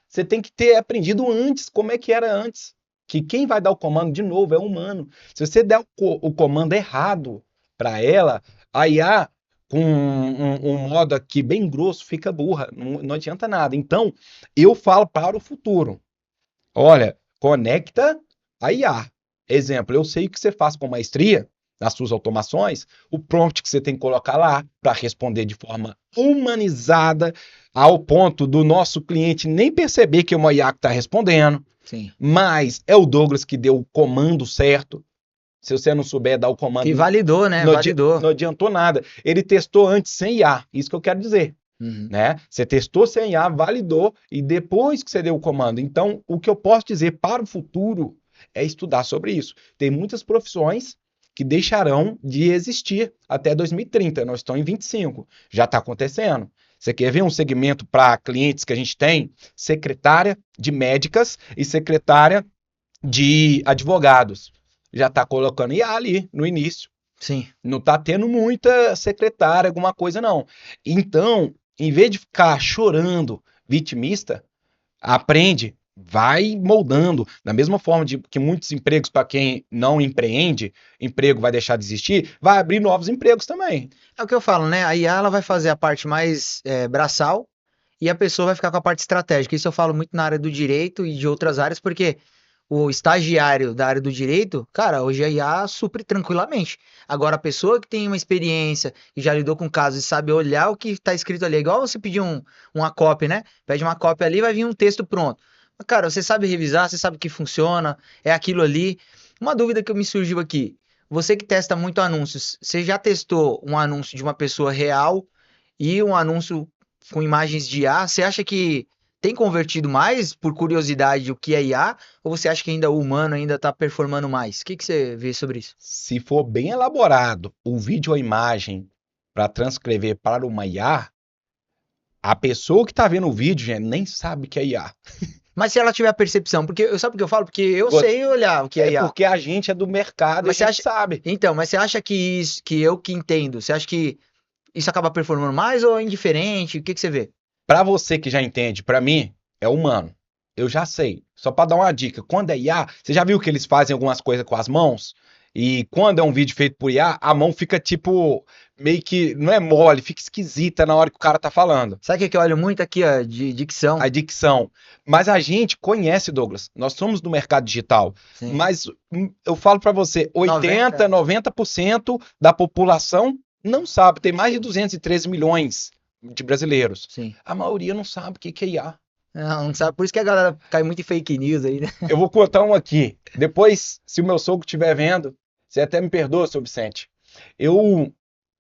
Você tem que ter aprendido antes como é que era antes. que quem vai dar o comando, de novo, é o humano. Se você der o comando errado para ela, a IA, com um modo aqui bem grosso, fica burra, não adianta nada. Então, eu falo para o futuro. Olha, conecta a IA. Exemplo, eu sei o que você faz com maestria nas suas automações, o prompt que você tem que colocar lá para responder de forma humanizada, ao ponto do nosso cliente nem perceber que é uma IA que está respondendo. Sim. Mas é o Douglas que deu o comando certo. Se você não souber dar o comando, Que validou, né? não Validou. adiantou nada. Ele testou antes sem IA, isso que eu quero dizer. Uhum. Né? Você testou sem IA, validou, e depois que você deu o comando. Então, o que eu posso dizer para o futuro é estudar sobre isso. Tem muitas profissões que deixarão de existir até 2030. Nós estamos em 25. Já está acontecendo. Você quer ver um segmento para clientes que a gente tem? Secretária de médicas e secretária de advogados. Já está colocando IA ali no início. Sim. Não está tendo muita secretária, alguma coisa, não. Então, em vez de ficar chorando, vitimista, aprende, vai moldando. Da mesma forma que muitos empregos, para quem não empreende, emprego vai deixar de existir, vai abrir novos empregos também. É o que eu falo, né? A IA ela vai fazer a parte mais braçal e a pessoa vai ficar com a parte estratégica. Isso eu falo muito na área do direito e de outras áreas, porque o estagiário da área do direito, cara, hoje a IA supre tranquilamente. Agora, a pessoa que tem uma experiência e já lidou com casos e sabe olhar o que está escrito ali, é igual você pedir uma cópia, né? Pede uma cópia ali, vai vir um texto pronto. Cara, você sabe revisar, você sabe que funciona, é aquilo ali. Uma dúvida que me surgiu aqui. Você que testa muito anúncios, você já testou um anúncio de uma pessoa real e um anúncio com imagens de IA? Você acha que tem convertido mais por curiosidade o que é IA? Ou você acha que ainda o humano ainda está performando mais? O que você vê sobre isso? Se for bem elaborado o vídeo ou a imagem para transcrever para uma IA, a pessoa que está vendo o vídeo, gente, nem sabe que é IA. Mas se ela tiver a percepção, porque sabe por que eu falo? Porque eu sei olhar o que é IA. Porque a gente é do mercado, Mas e a gente sabe. Então, mas você acha que isso, que eu que entendo, você acha que isso acaba performando mais ou é indiferente? O que você vê? Para você que já entende, para mim, é humano. Eu já sei. Só para dar uma dica, quando é IA, você já viu que eles fazem algumas coisas com as mãos? E quando é um vídeo feito por IA, a mão fica tipo, meio que, não é mole, fica esquisita na hora que o cara tá falando. Sabe o que eu olho muito aqui, ó, de dicção? A dicção. Mas a gente conhece, Douglas. Nós somos do mercado digital. Sim. Mas eu falo para você, 80, 90% da população não sabe. Tem mais de 213 milhões de brasileiros. Sim. A maioria não sabe o que é IA. Não sabe. Por isso que a galera cai muito em fake news aí, né? Eu vou contar um aqui. Depois, se o meu sogro estiver vendo, você até me perdoa, seu Vicente. Eu,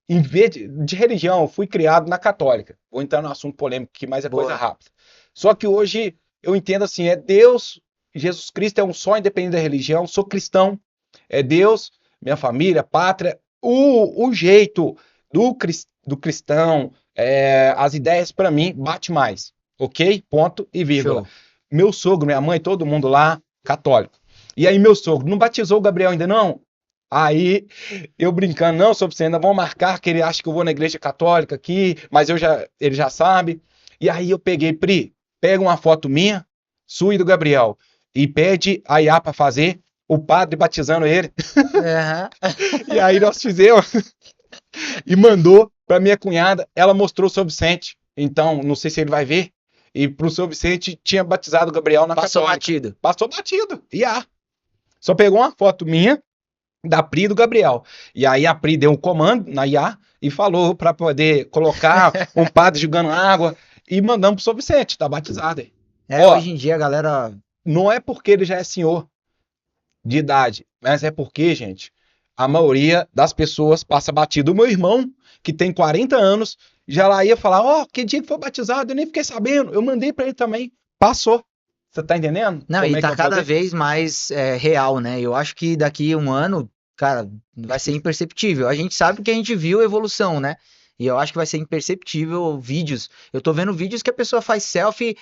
em vez de religião, eu fui criado na católica. Vou entrar no assunto polêmico aqui, mas é Boa. coisa rápida. Só que hoje eu entendo assim, é Deus, Jesus Cristo é um só, independente da religião. Sou cristão, é Deus, minha família, pátria. O jeito do cristão, as ideias para mim bate mais. Ok? Ponto e vírgula. Show. Meu sogro, minha mãe, todo mundo lá, católico. E aí meu sogro, não batizou o Gabriel ainda não? Aí eu brincando, não, sobre você ainda vão marcar que ele acha que eu vou na igreja católica aqui, mas ele já sabe. E aí eu peguei, Pri, pega uma foto minha, sua e do Gabriel, e pede a IA para fazer, o padre batizando ele. Uhum. E aí nós fizemos e mandou para minha cunhada, ela mostrou o seu Vicente. Então, não sei se ele vai ver. E pro seu Vicente tinha batizado o Gabriel na Passou católica. batido. Passou batido. IA. Só pegou uma foto minha, da Pri e do Gabriel. E aí a Pri deu um comando na IA e falou para poder colocar um padre jogando água e mandamos pro seu Vicente, tá batizado aí. Hoje em dia a galera... Não é porque ele já é senhor de idade, mas é porque, gente, a maioria das pessoas passa batido. O meu irmão, que tem 40 anos, já lá ia falar, que dia que foi batizado? Eu nem fiquei sabendo. Eu mandei para ele também. Passou. Você tá entendendo? Não, como e tá cada vez mais real, né? Eu acho que daqui a um ano, cara, vai ser imperceptível. A gente sabe que a gente viu a evolução, né? E eu acho que vai ser imperceptível vídeos. Eu tô vendo vídeos que a pessoa faz selfie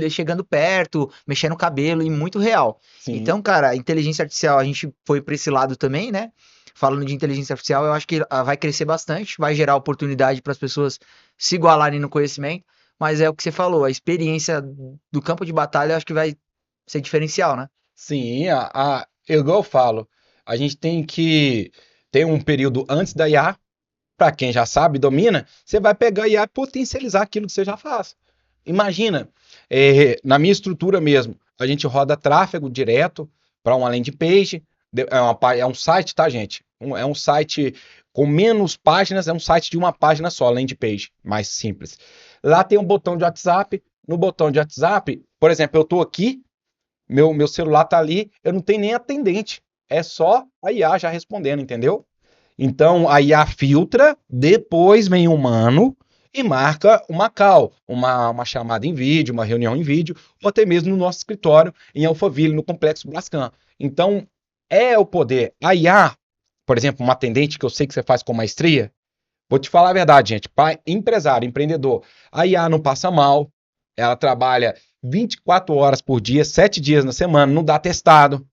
chegando perto, mexendo o cabelo, e muito real. Sim. Então, cara, a inteligência artificial, a gente foi pra esse lado também, né? Falando de inteligência artificial, eu acho que vai crescer bastante, vai gerar oportunidade para as pessoas se igualarem no conhecimento. Mas é o que você falou, a experiência do campo de batalha eu acho que vai ser diferencial, né? Sim, igual eu falo, a gente tem que ter um período antes da IA, para quem já sabe, domina, você vai pegar a IA e potencializar aquilo que você já faz. Imagina, na minha estrutura mesmo, a gente roda tráfego direto para uma landing page, é um site, tá, gente? É um site com menos páginas, é um site de uma página só, landing page, mais simples. Lá tem um botão de WhatsApp, no botão de WhatsApp, por exemplo, eu estou aqui, meu celular tá ali, eu não tenho nem atendente. É só a IA já respondendo, entendeu? Então a IA filtra, depois vem o humano e marca uma call, uma chamada em vídeo, uma reunião em vídeo, ou até mesmo no nosso escritório em Alphaville, no Complexo Brascan. Então é o poder. A IA, por exemplo, um atendente que eu sei que você faz com maestria, vou te falar a verdade, gente, para empresário, empreendedor, a IA não passa mal, ela trabalha 24 horas por dia, 7 dias na semana, não dá testado.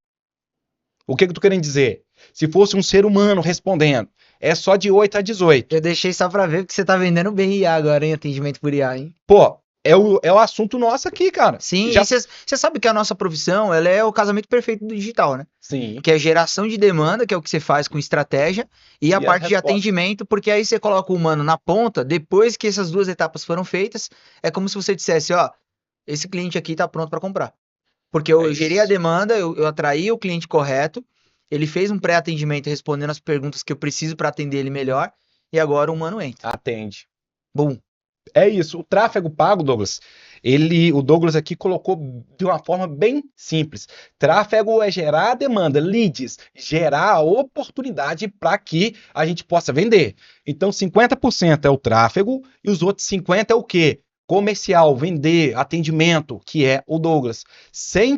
O que eu tô querendo dizer? Se fosse um ser humano respondendo, é só de 8 a 18. Eu deixei só pra ver porque você tá vendendo bem IA agora, hein? Atendimento por IA, hein? Pô, é o assunto nosso aqui, cara. Sim, Já... e você sabe que a nossa profissão, ela é o casamento perfeito do digital, né? Sim. Que é geração de demanda, que é o que você faz com estratégia, e a E a parte de resposta. atendimento, porque aí você coloca o humano na ponta, depois que essas duas etapas foram feitas, é como se você dissesse, ó, esse cliente aqui tá pronto para comprar. Porque É eu gerei a isso. demanda, eu atraí o cliente correto, ele fez um pré-atendimento respondendo as perguntas que eu preciso para atender ele melhor, e agora o humano entra. Atende. Bum. É isso. O tráfego pago, Douglas, o Douglas aqui colocou de uma forma bem simples. Tráfego é gerar a demanda, leads, gerar a oportunidade para que a gente possa vender. Então, 50% é o tráfego e os outros 50% é o quê? Comercial, vender, atendimento, que é o Douglas. Sem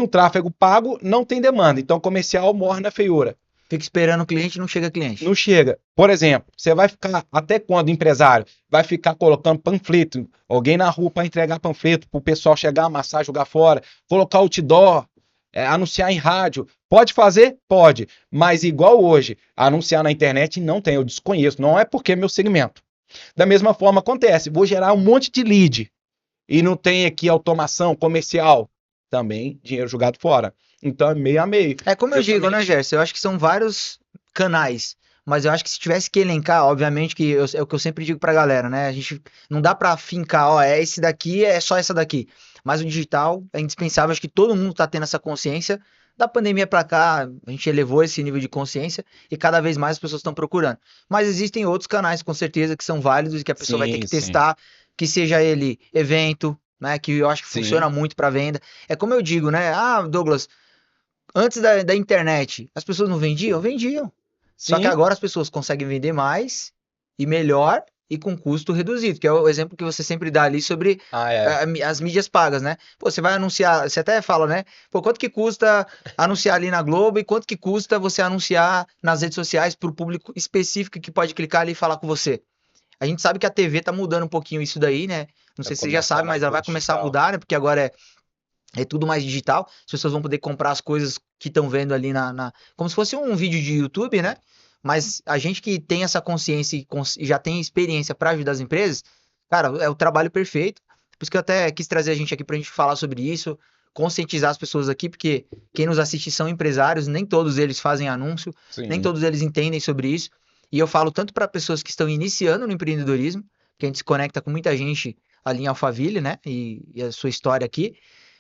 o tráfego pago, não tem demanda. Então, comercial morre na feiura. Fica esperando o cliente, não chega cliente. Não chega. Por exemplo, você vai ficar, até quando empresário, vai ficar colocando panfleto, alguém na rua para entregar panfleto, para o pessoal chegar, amassar, jogar fora, colocar outdoor, anunciar em rádio. Pode fazer? Pode. Mas igual hoje, anunciar na internet não tem, eu desconheço. Não é porque é meu segmento. Da mesma forma acontece, vou gerar um monte de lead e não tem aqui automação comercial. Também dinheiro jogado fora. Então é meio a meio. É como eu digo, né, Justamente. Gerson? Eu acho que são vários canais. Mas eu acho que se tivesse que elencar, obviamente que é o que eu sempre digo pra galera, né? A gente não dá pra fincar, ó, é esse daqui, é só essa daqui. Mas o digital é indispensável, acho que todo mundo tá tendo essa consciência. Da pandemia pra cá, a gente elevou esse nível de consciência e cada vez mais as pessoas estão procurando. Mas existem outros canais, com certeza, que são válidos e que a pessoa vai ter Sim, que sim. testar, que seja ele evento, né? Que eu acho que Sim. funciona muito pra venda. É como eu digo, né? Ah, Douglas, antes da internet, as pessoas não vendiam? Vendiam. Só que Sim. agora as pessoas conseguem vender mais e melhor e com custo reduzido, que é o exemplo que você sempre dá ali sobre É. as mídias pagas, né? Pô, você vai anunciar, você até fala, né? Pô, quanto que custa anunciar ali na Globo e quanto que custa você anunciar nas redes sociais para o público específico que pode clicar ali e falar com você? A gente sabe que a TV tá mudando um pouquinho isso daí, né? Não Vai sei se você já começar sabe, mais mas ela pro vai começar a digital. mudar, né? Porque agora é tudo mais digital. As pessoas vão poder comprar as coisas que estão vendo ali como se fosse um vídeo de YouTube, né? Mas a gente que tem essa consciência e já tem experiência para ajudar as empresas, cara, é o trabalho perfeito. Por isso que eu até quis trazer a gente aqui pra gente falar sobre isso, conscientizar as pessoas aqui, porque quem nos assiste são empresários, nem todos eles fazem anúncio, nem Sim. todos eles entendem sobre isso. E eu falo tanto para pessoas que estão iniciando no empreendedorismo, que a gente se conecta com muita gente ali em Alphaville, né? E a sua história aqui.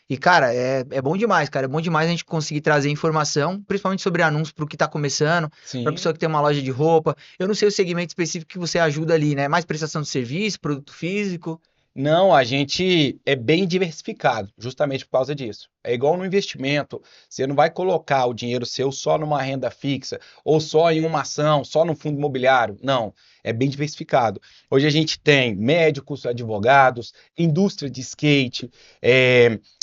E, cara, é bom demais, cara. É bom demais a gente conseguir trazer informação, principalmente sobre anúncios para o que tá começando, para Sim. pessoa que tem uma loja de roupa. Eu não sei o segmento específico que você ajuda ali, né? Mais prestação de serviço, produto físico. Não, a gente é bem diversificado, justamente por causa disso. É igual no investimento, você não vai colocar o dinheiro seu só numa renda fixa, ou só em uma ação, só no fundo imobiliário. Não, é bem diversificado. Hoje a gente tem médicos, advogados, indústria de skate,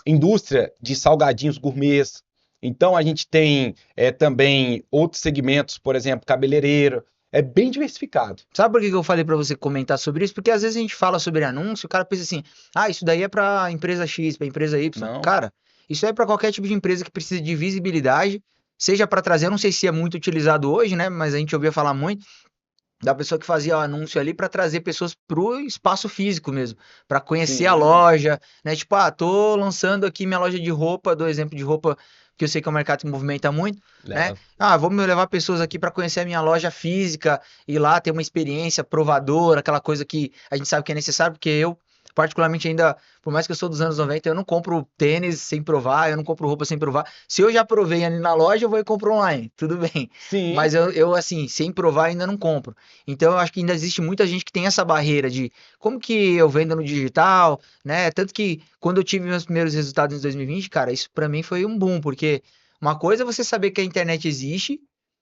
indústria de salgadinhos gourmets. Então a gente tem também outros segmentos, por exemplo, cabeleireiro. É bem diversificado. Sabe por que que eu falei para você comentar sobre isso? Porque às vezes a gente fala sobre anúncio, o cara pensa assim: ah, isso daí é para empresa X, para empresa Y. Não, Cara, isso é para qualquer tipo de empresa que precisa de visibilidade, seja para trazer, eu não sei se é muito utilizado hoje, né? Mas a gente ouvia falar muito da pessoa que fazia o anúncio ali para trazer pessoas pro espaço físico mesmo, para conhecer a Sim. loja, né? Tipo, tô lançando aqui minha loja de roupa, dou exemplo de roupa que eu sei que é um mercado que movimenta muito, né? É, Vou me levar pessoas aqui para conhecer a minha loja física, ir lá ter uma experiência provadora, aquela coisa que a gente sabe que é necessário, porque eu particularmente ainda, por mais que eu sou dos anos 90, eu não compro tênis sem provar, eu não compro roupa sem provar. Se eu já provei ali na loja, eu vou e compro online, tudo bem. sim, Mas assim, sem provar ainda não compro. Então eu acho que ainda existe muita gente que tem essa barreira de como que eu vendo no digital, né? Tanto que quando eu tive meus primeiros resultados em 2020, cara, isso pra mim foi um boom, porque uma coisa é você saber que a internet existe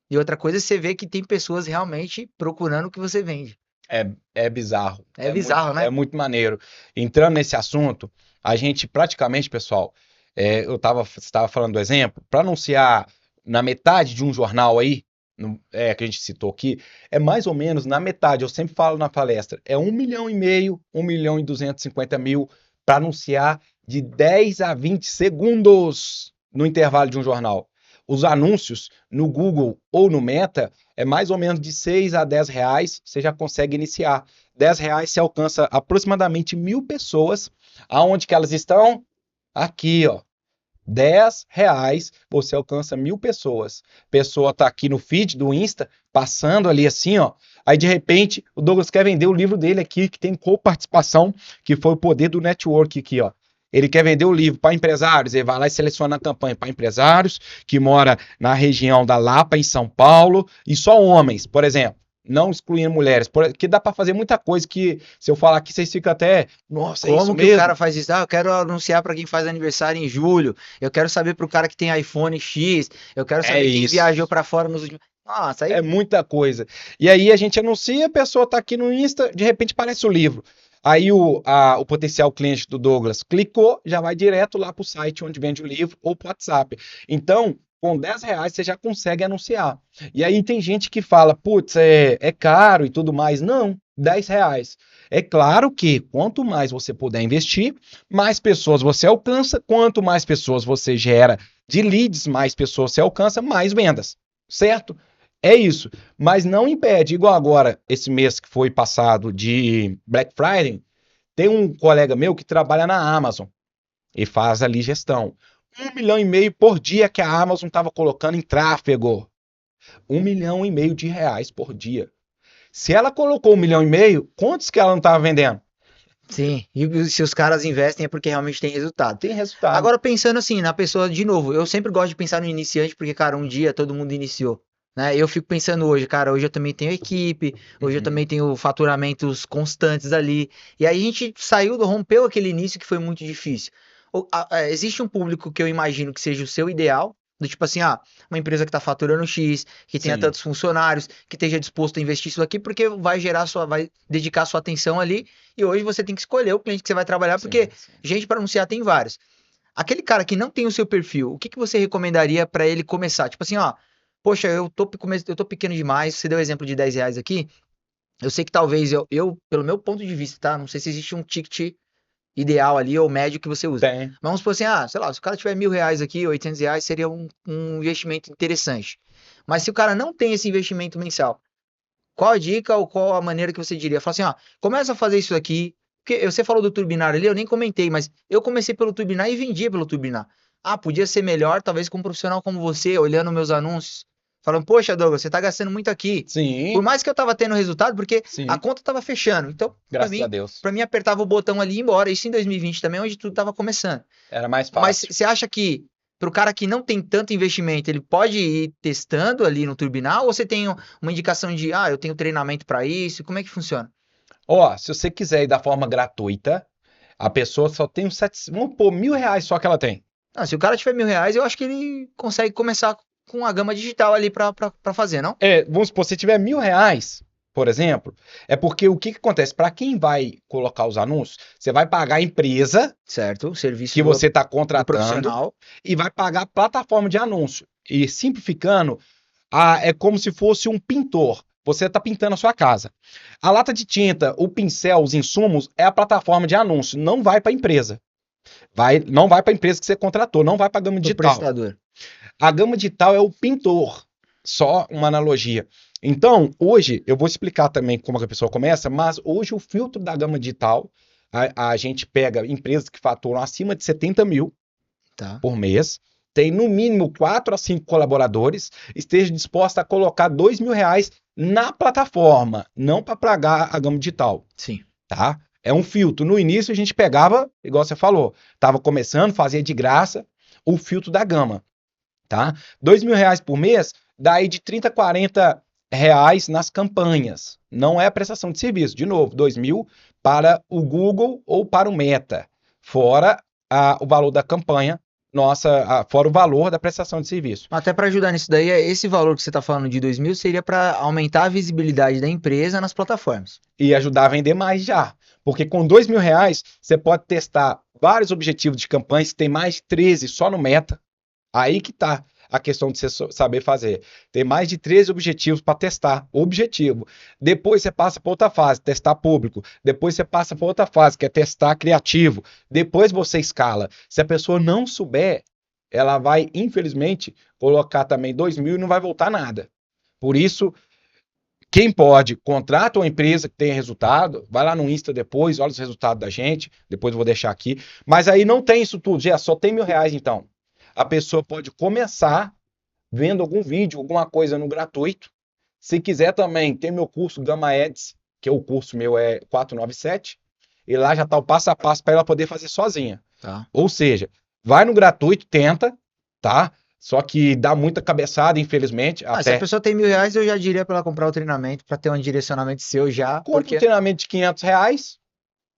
e outra coisa é você ver que tem pessoas realmente procurando o que você vende. é bizarro. É bizarro, É né? muito maneiro. Entrando nesse assunto, a gente praticamente, pessoal, você estava falando do exemplo, para anunciar na metade de um jornal aí, que a gente citou aqui, é mais ou menos na metade, eu sempre falo na palestra, é 1,5 milhão, 1,250 mil para anunciar de 10 a 20 segundos no intervalo de um jornal. Os anúncios no Google ou no Meta é mais ou menos de 6 a 10 reais, você já consegue iniciar. 10 reais você alcança aproximadamente 1.000 pessoas. Aonde que elas estão? Aqui, ó. 10 reais você alcança 1.000 pessoas. Pessoa tá aqui no feed do Insta, passando ali assim, ó. Aí de repente o Douglas quer vender o livro dele aqui, que tem coparticipação, que foi o poder do network aqui, ó. Ele quer vender o livro para empresários, ele vai lá e seleciona a campanha para empresários que mora na região da Lapa, em São Paulo, e só homens, por exemplo. Não excluindo mulheres, porque dá para fazer muita coisa que, se eu falar aqui, vocês ficam até, nossa, é isso Como que o mesmo? cara faz isso? Eu quero anunciar para quem faz aniversário em julho. Eu quero saber pro cara que tem iPhone X. Eu quero É saber quem viajou isso. para fora nos últimos. Nossa, É aí. muita coisa. E aí a gente anuncia, a pessoa tá aqui no Insta, de repente aparece o livro. Aí o potencial cliente do Douglas clicou, já vai direto lá para o site onde vende o livro ou para o WhatsApp. Então, com 10 reais você já consegue anunciar. E aí tem gente que fala, putz, é caro e tudo mais. Não, 10 reais. É claro que quanto mais você puder investir, mais pessoas você alcança. Quanto mais pessoas você gera de leads, mais pessoas você alcança, mais vendas. Certo? É isso, mas não impede, igual agora, esse mês que foi passado de Black Friday, tem um colega meu que trabalha na Amazon e faz ali gestão. 1,5 milhão por dia que a Amazon estava colocando em tráfego. 1,5 milhão de reais por dia. Se ela colocou 1,5 milhão, quantos que ela não estava vendendo? Sim, e se os caras investem é porque realmente tem resultado. Tem resultado. Agora, pensando assim, na pessoa, de novo, eu sempre gosto de pensar no iniciante, porque, cara, um dia todo mundo iniciou. Né? Eu fico pensando hoje, cara, hoje eu também tenho equipe, hoje eu também Uhum. tenho faturamentos constantes ali. E aí a gente saiu, rompeu aquele início que foi muito difícil. Existe um público que eu imagino que seja o seu ideal, do tipo assim, uma empresa que está faturando X, que tenha Sim, tantos funcionários, que esteja disposto a investir isso aqui, porque vai dedicar sua atenção ali. E hoje você tem que escolher o cliente que você vai trabalhar, porque sim, sim. gente para anunciar tem vários. Aquele cara que não tem o seu perfil, o que que você recomendaria para ele começar? Tipo assim, poxa, eu tô pequeno demais, você deu exemplo de 10 reais aqui, eu sei que talvez pelo meu ponto de vista, tá? Não sei se existe um ticket ideal ali ou médio que você usa. Tem. Mas vamos supor assim, sei lá, se o cara tiver 1.000 reais aqui, 800 reais, seria um investimento interessante. Mas se o cara não tem esse investimento mensal, qual a dica ou qual a maneira que você diria? Fala assim, começa a fazer isso aqui. Porque você falou do Turbinar ali, eu nem comentei, mas eu comecei pelo Turbinar e vendia pelo Turbinar. Podia ser melhor, talvez com um profissional como você, olhando meus anúncios, falando, poxa, Douglas, você tá gastando muito aqui. Por Sim, mais que eu tava tendo resultado, porque a sim. conta tava fechando. Então, pra Graças a mim, Deus. para mim apertava o botão ali e ir embora. Isso em 2020 também, onde tudo tava começando. Era mais Mas fácil. você acha que para o cara que não tem tanto investimento, ele pode ir testando ali no Turbinal? Ou você tem uma indicação de, eu tenho treinamento para isso? Como é que funciona? Ó, se você quiser ir da forma gratuita, a pessoa só tem vamos pôr 1.000 reais só que ela tem. Se o cara tiver 1.000 reais, eu acho que ele consegue começar com a gama digital ali para fazer, não? Vamos supor, se tiver 1.000 reais, por exemplo, é porque o que acontece? Para quem vai colocar os anúncios, você vai pagar a empresa Certo, o serviço que você está do contratando profissional. e vai pagar a plataforma de anúncio. E simplificando, é como se fosse um pintor. Você está pintando a sua casa. A lata de tinta, o pincel, os insumos é a plataforma de anúncio. Não vai para a empresa. Não vai para a empresa que você contratou, não vai para a gama Do digital. prestador. A gama digital é o pintor. Só uma analogia. Então, hoje, eu vou explicar também como que a pessoa começa, mas hoje o filtro da gama digital, a gente pega empresas que faturam acima de 70 mil Tá. por mês, tem no mínimo 4 a 5 colaboradores, esteja disposta a colocar R$ 2.000 na plataforma, não para pagar a gama digital, Sim. tá? É um filtro. No início a gente pegava, igual você falou, estava começando, fazia de graça o filtro da gama, tá? R$ 2.000 por mês, dá aí de 30 a 40 reais nas campanhas. Não é a prestação de serviço. De novo, 2.000 para o Google ou para o Meta, fora o valor da campanha, fora o valor da prestação de serviço. Até para ajudar nisso daí, esse valor que você está falando de 2.000 seria para aumentar a visibilidade da empresa nas plataformas. E ajudar a vender mais já. Porque com R$ 2.000 você pode testar vários objetivos de campanha, você tem mais de 13 só no Meta. Aí que tá a questão de você saber fazer. Tem mais de 13 objetivos para testar. Objetivo. Depois você passa para outra fase, testar público. Depois você passa para outra fase, que é testar criativo. Depois você escala. Se a pessoa não souber, ela vai, infelizmente, colocar também 2.000 e não vai voltar nada. Por isso, quem pode, contrata uma empresa que tenha resultado, vai lá no Insta depois, olha os resultados da gente, depois eu vou deixar aqui. Mas aí não tem isso tudo, já só tem R$ 1.000 então. A pessoa pode começar vendo algum vídeo, alguma coisa no gratuito. Se quiser também, tem meu curso Gama Ads, que o curso meu é 497, e lá já está o passo a passo para ela poder fazer sozinha. Tá. Ou seja, vai no gratuito, tenta, tá? Só que dá muita cabeçada, infelizmente. Se a pessoa tem R$ 1.000, eu já diria para ela comprar o treinamento, para ter um direcionamento seu já, Compra um porque treinamento de R$ 500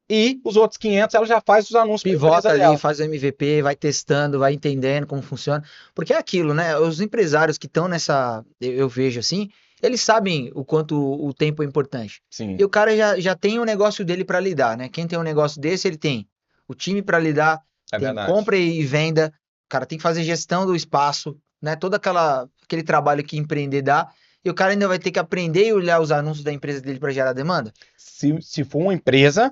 e os outros 500 ela já faz os anúncios para a pivota empresa ali, dela. faz o MVP, vai testando, vai entendendo como funciona. Porque é aquilo, né? Os empresários que estão nessa, eu vejo assim, eles sabem o quanto o tempo é importante. Sim, E o cara já tem o negócio dele para lidar, né? Quem tem um negócio desse, ele tem o time para lidar, é tem verdade. compra e venda, o cara tem que fazer gestão do espaço, né? Todo aquele trabalho que empreender dá. E o cara ainda vai ter que aprender e olhar os anúncios da empresa dele para gerar demanda? Se for uma empresa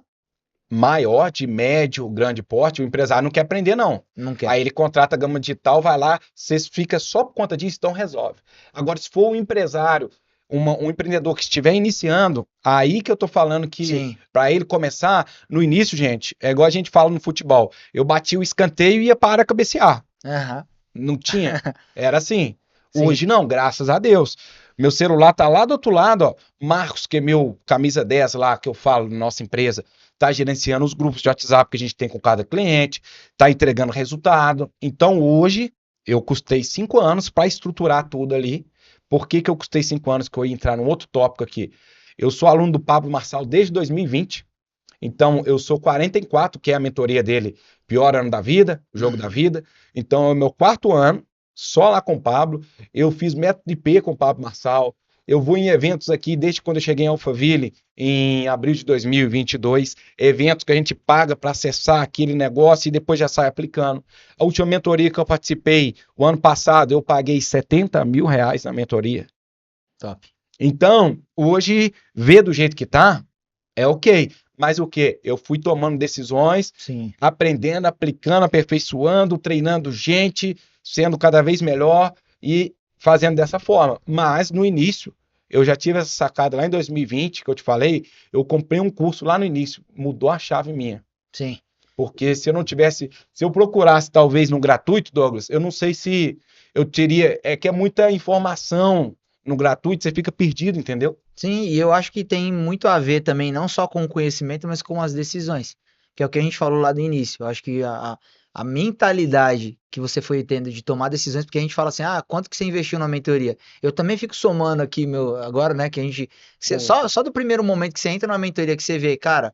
maior, de médio, grande porte, o empresário não quer aprender, não. Não quer. Aí ele contrata a gama digital, vai lá, você fica só por conta disso, então resolve. Agora, se for um empresário, um empreendedor que estiver iniciando, aí que eu tô falando que Sim. para ele começar, no início, gente, é igual a gente fala no futebol. Eu bati o escanteio e ia para cabecear. Aham. Não tinha. Era assim. Sim. Hoje não, graças a Deus. Meu celular tá lá do outro lado, ó. Marcos, que é meu camisa 10 lá, que eu falo na nossa empresa, tá gerenciando os grupos de WhatsApp que a gente tem com cada cliente, tá entregando resultado. Então hoje eu custei 5 anos para estruturar tudo ali. Por que que eu custei 5 anos? Que eu ia entrar num outro tópico aqui. Eu sou aluno do Pablo Marçal desde 2020. Então, eu sou 44, que é a mentoria dele, pior ano da vida, o jogo da Uhum. vida. Então, é o meu quarto ano, só lá com o Pablo. Eu fiz método IP com o Pablo Marçal. Eu vou em eventos aqui desde quando eu cheguei em Alphaville, em abril de 2022. Eventos que a gente paga para acessar aquele negócio e depois já sai aplicando. A última mentoria que eu participei, o ano passado, eu paguei R$ 70.000 na mentoria. Top. Então, hoje, ver do jeito que tá, é ok. Mas o que? Eu fui tomando decisões, Sim. aprendendo, aplicando, aperfeiçoando, treinando gente, sendo cada vez melhor e fazendo dessa forma. Mas no início, eu já tive essa sacada lá em 2020, que eu te falei, eu comprei um curso lá no início, mudou a chave minha. Sim. Porque se eu não tivesse, se eu procurasse talvez no gratuito, Douglas, eu não sei se eu teria, é que é muita informação no gratuito, você fica perdido, entendeu? Sim, e eu acho que tem muito a ver também, não só com o conhecimento, mas com as decisões, que é o que a gente falou lá no início. Eu acho que a mentalidade que você foi tendo de tomar decisões, porque a gente fala assim, quanto que você investiu na mentoria? Eu também fico somando aqui, meu, agora, né, que a gente, só do primeiro momento que você entra na mentoria, que você vê, cara,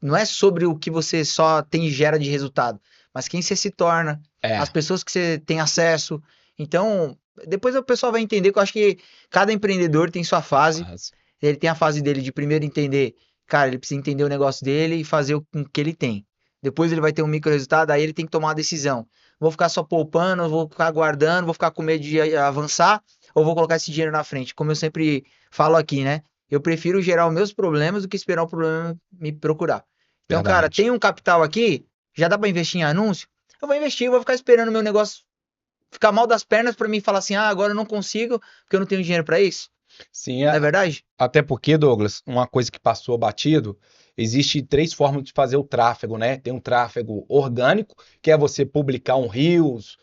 não é sobre o que você só tem e gera de resultado, mas quem você se torna, as É. pessoas que você tem acesso. Então, depois o pessoal vai entender que eu acho que cada empreendedor tem sua fase. Mas, Ele tem a fase dele de primeiro entender, cara, ele precisa entender o negócio dele e fazer o que ele tem. Depois ele vai ter um micro resultado, aí ele tem que tomar uma decisão. Vou ficar só poupando, vou ficar guardando, vou ficar com medo de avançar, ou vou colocar esse dinheiro na frente. Como eu sempre falo aqui, né? Eu prefiro gerar os meus problemas do que esperar o problema me procurar. Então, cara, verdade. tem um capital aqui, já dá para investir em anúncio? Eu vou investir, eu vou ficar esperando o meu negócio ficar mal das pernas pra mim falar assim, agora eu não consigo porque eu não tenho dinheiro pra isso. Sim, Não é verdade? até porque, Douglas, uma coisa que passou batido, existe 3 formas de fazer o tráfego, né? Tem um tráfego orgânico, que é você publicar um Reels,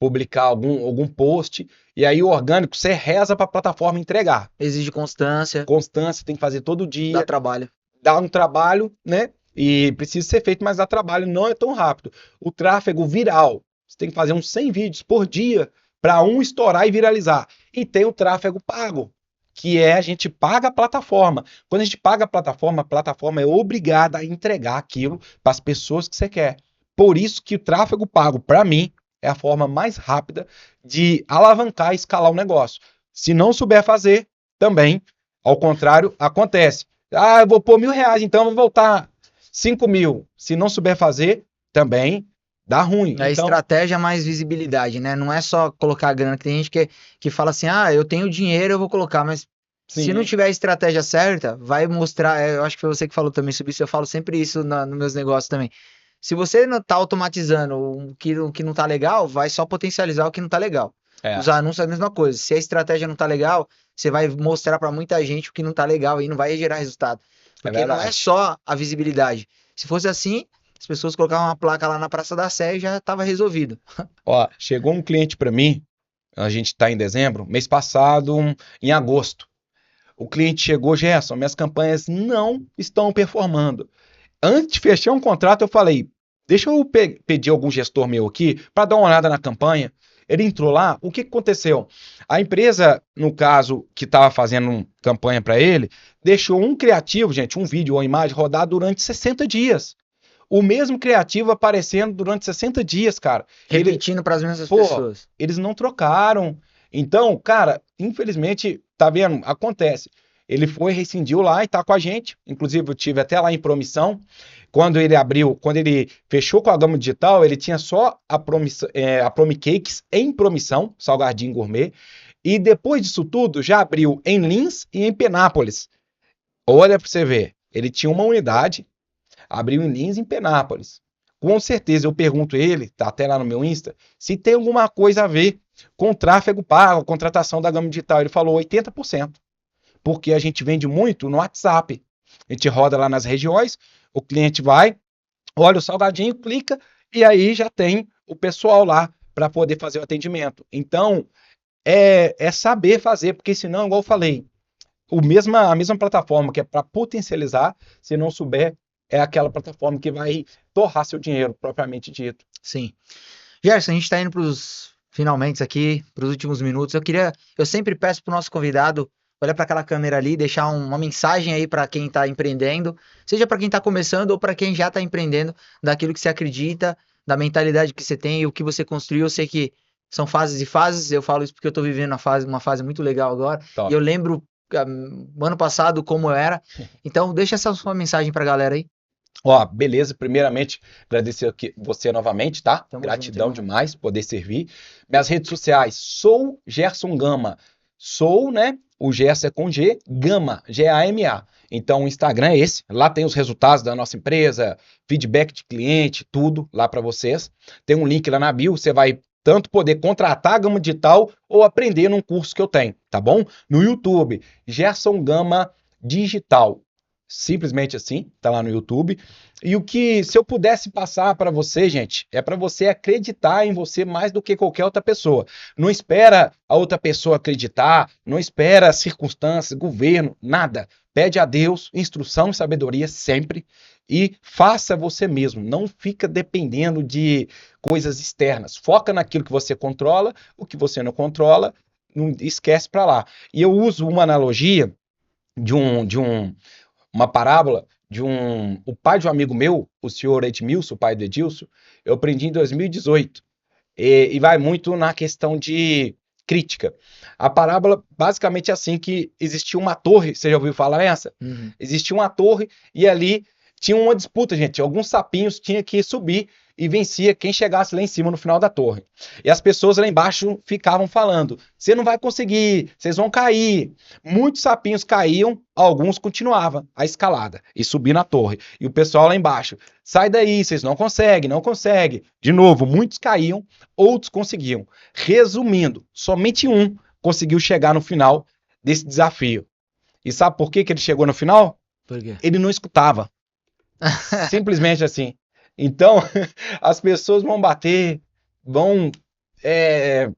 publicar algum post, e aí o orgânico você reza para a plataforma entregar. Exige constância, Constância, tem que fazer todo dá dia, trabalho. dá um trabalho, né? E precisa ser feito, mas dá trabalho, não é tão rápido. O tráfego viral, você tem que fazer uns 100 vídeos por dia para um estourar e viralizar. E tem o tráfego pago, que é a gente paga a plataforma. Quando a gente paga a plataforma é obrigada a entregar aquilo para as pessoas que você quer. Por isso que o tráfego pago, para mim, é a forma mais rápida de alavancar e escalar o negócio. Se não souber fazer, também, ao contrário, acontece. Eu vou pôr R$ 1.000, então vou voltar 5.000. Se não souber fazer, também dá ruim. É Então, estratégia mais visibilidade, né? Não é só colocar a grana. Tem gente que fala assim, eu tenho dinheiro, eu vou colocar, mas se não sim, tiver a estratégia certa, vai mostrar. Eu acho que foi você que falou também sobre isso. Eu falo sempre isso nos meus negócios também. Se você não tá automatizando o que não tá legal, vai só potencializar o que não tá legal. é, Os anúncios é a mesma coisa. Se a estratégia não tá legal, você vai mostrar para muita gente o que não tá legal e não vai gerar resultado. é Porque não é verdade. só a visibilidade. Se fosse assim, as pessoas colocavam uma placa lá na Praça da Sé e já tava resolvido. Ó, chegou um cliente para mim, a gente está em dezembro, mês passado, em agosto. O cliente chegou, Gerson, minhas campanhas não estão performando. Antes de fechar um contrato, eu falei, deixa eu pedir algum gestor meu aqui para dar uma olhada na campanha. Ele entrou lá, o que aconteceu? A empresa, no caso, que estava fazendo campanha para ele, deixou um criativo, gente, um vídeo ou imagem rodar durante 60 dias. O mesmo criativo aparecendo durante 60 dias, cara. Repetindo para as mesmas Pô, pessoas. eles não trocaram. Então, cara, infelizmente, tá vendo? Acontece. Ele foi, rescindiu lá e tá com a gente. Inclusive, eu tive até lá em promissão. Quando ele fechou com a Gama Digital, ele tinha só a Promicakes em promissão, salgadinho gourmet. E depois disso tudo, já abriu em Lins e em Penápolis. Olha pra você ver. Ele tinha uma unidade, abriu em Lins e em Penápolis. Com certeza eu pergunto ele, tá até lá no meu Insta, se tem alguma coisa a ver com tráfego pago, contratação da Gama Digital. Ele falou 80%, porque a gente vende muito no WhatsApp. A gente roda lá nas regiões, o cliente vai, olha o salgadinho, clica e aí já tem o pessoal lá para poder fazer o atendimento. Então, é saber fazer, porque senão, igual eu falei, a mesma plataforma que é para potencializar, se não souber, é aquela plataforma que vai torrar seu dinheiro, propriamente dito. Sim. Gerson, a gente está indo para os finalmente aqui, para os últimos minutos. Eu sempre peço para o nosso convidado olhar para aquela câmera ali, deixar uma mensagem aí para quem está empreendendo, seja para quem está começando ou para quem já está empreendendo, daquilo que você acredita, da mentalidade que você tem e o que você construiu. Eu sei que são fases e fases. Eu falo isso porque eu estou vivendo uma fase muito legal agora. E Top. eu lembro ano passado como eu era. Então, deixa essa sua mensagem para a galera aí. Ó, beleza. Primeiramente, agradecer aqui você novamente, tá? Tamo Gratidão junto, irmão. demais poder servir. Minhas redes sociais, sou Gerson Gama. Sou, né? O Gerson é com G, Gama, Gama. Então, o Instagram é esse. Lá tem os resultados da nossa empresa, feedback de cliente, tudo lá para vocês. Tem um link lá na bio, você vai tanto poder contratar a Gama Digital ou aprender num curso que eu tenho, tá bom? No YouTube, Gerson Gama Digital. Simplesmente assim, tá lá no YouTube. E o que, se eu pudesse passar para você, gente, é para você acreditar em você mais do que qualquer outra pessoa. Não espera a outra pessoa acreditar, não espera circunstâncias, governo, nada. Pede a Deus instrução e sabedoria sempre e faça você mesmo. Não fica dependendo de coisas externas. Foca naquilo que você controla, o que você não controla, não esquece para lá. E eu uso uma analogia uma parábola o pai de um amigo meu, o senhor Edmilson, o pai do Edilson, eu aprendi em 2018. E vai muito na questão de crítica. A parábola basicamente é assim, que existia uma torre, você já ouviu falar nessa? Uhum. Existia uma torre e ali tinha uma disputa, gente. Alguns sapinhos tinham que subir e vencia quem chegasse lá em cima no final da torre. E as pessoas lá embaixo ficavam falando: você não vai conseguir, vocês vão cair. Muitos sapinhos caíam, alguns continuavam a escalada e subir na torre. E o pessoal lá embaixo: sai daí, vocês não conseguem, não conseguem. De novo, muitos caíam, outros conseguiam. Resumindo, somente um conseguiu chegar no final desse desafio. E sabe por que ele chegou no final? Por quê? Ele não escutava. Simplesmente assim. Então, as pessoas vão bater, vão.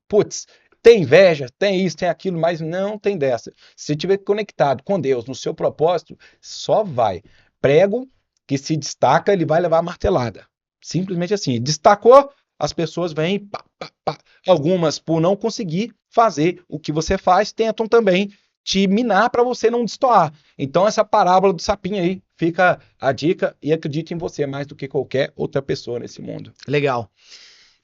Putz, tem inveja, tem isso, tem aquilo, mas não tem dessa. Se você estiver conectado com Deus no seu propósito, só vai. Prego que se destaca, ele vai levar a martelada. Simplesmente assim. Destacou, as pessoas vêm, pá, pá, pá. Algumas, por não conseguir fazer o que você faz, tentam também te minar para você não destoar. Então, essa parábola do sapinho aí, fica a dica e acredite em você mais do que qualquer outra pessoa nesse mundo. Legal.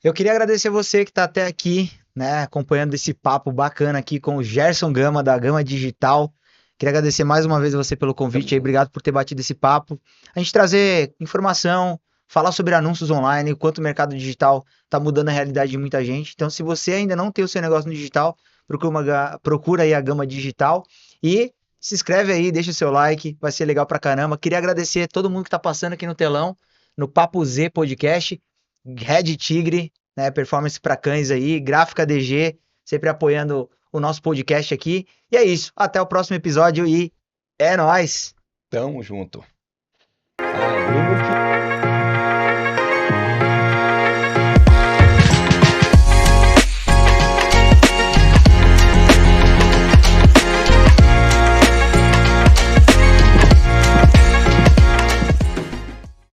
Eu queria agradecer você que está até aqui, né, acompanhando esse papo bacana aqui com o Gerson Gama, da Gama Digital. Queria agradecer mais uma vez a você pelo convite aí, obrigado por ter batido esse papo. A gente trazer informação, falar sobre anúncios online, o quanto o mercado digital está mudando a realidade de muita gente. Então, se você ainda não tem o seu negócio no digital, procura aí a Gama Digital e se inscreve aí, deixa o seu like, vai ser legal pra caramba. Queria agradecer a todo mundo que tá passando aqui no telão, no Papo Z Podcast, Red Tigre, né, performance para cães aí, Gráfica DG, sempre apoiando o nosso podcast aqui. E é isso, até o próximo episódio e é nóis! Tamo junto.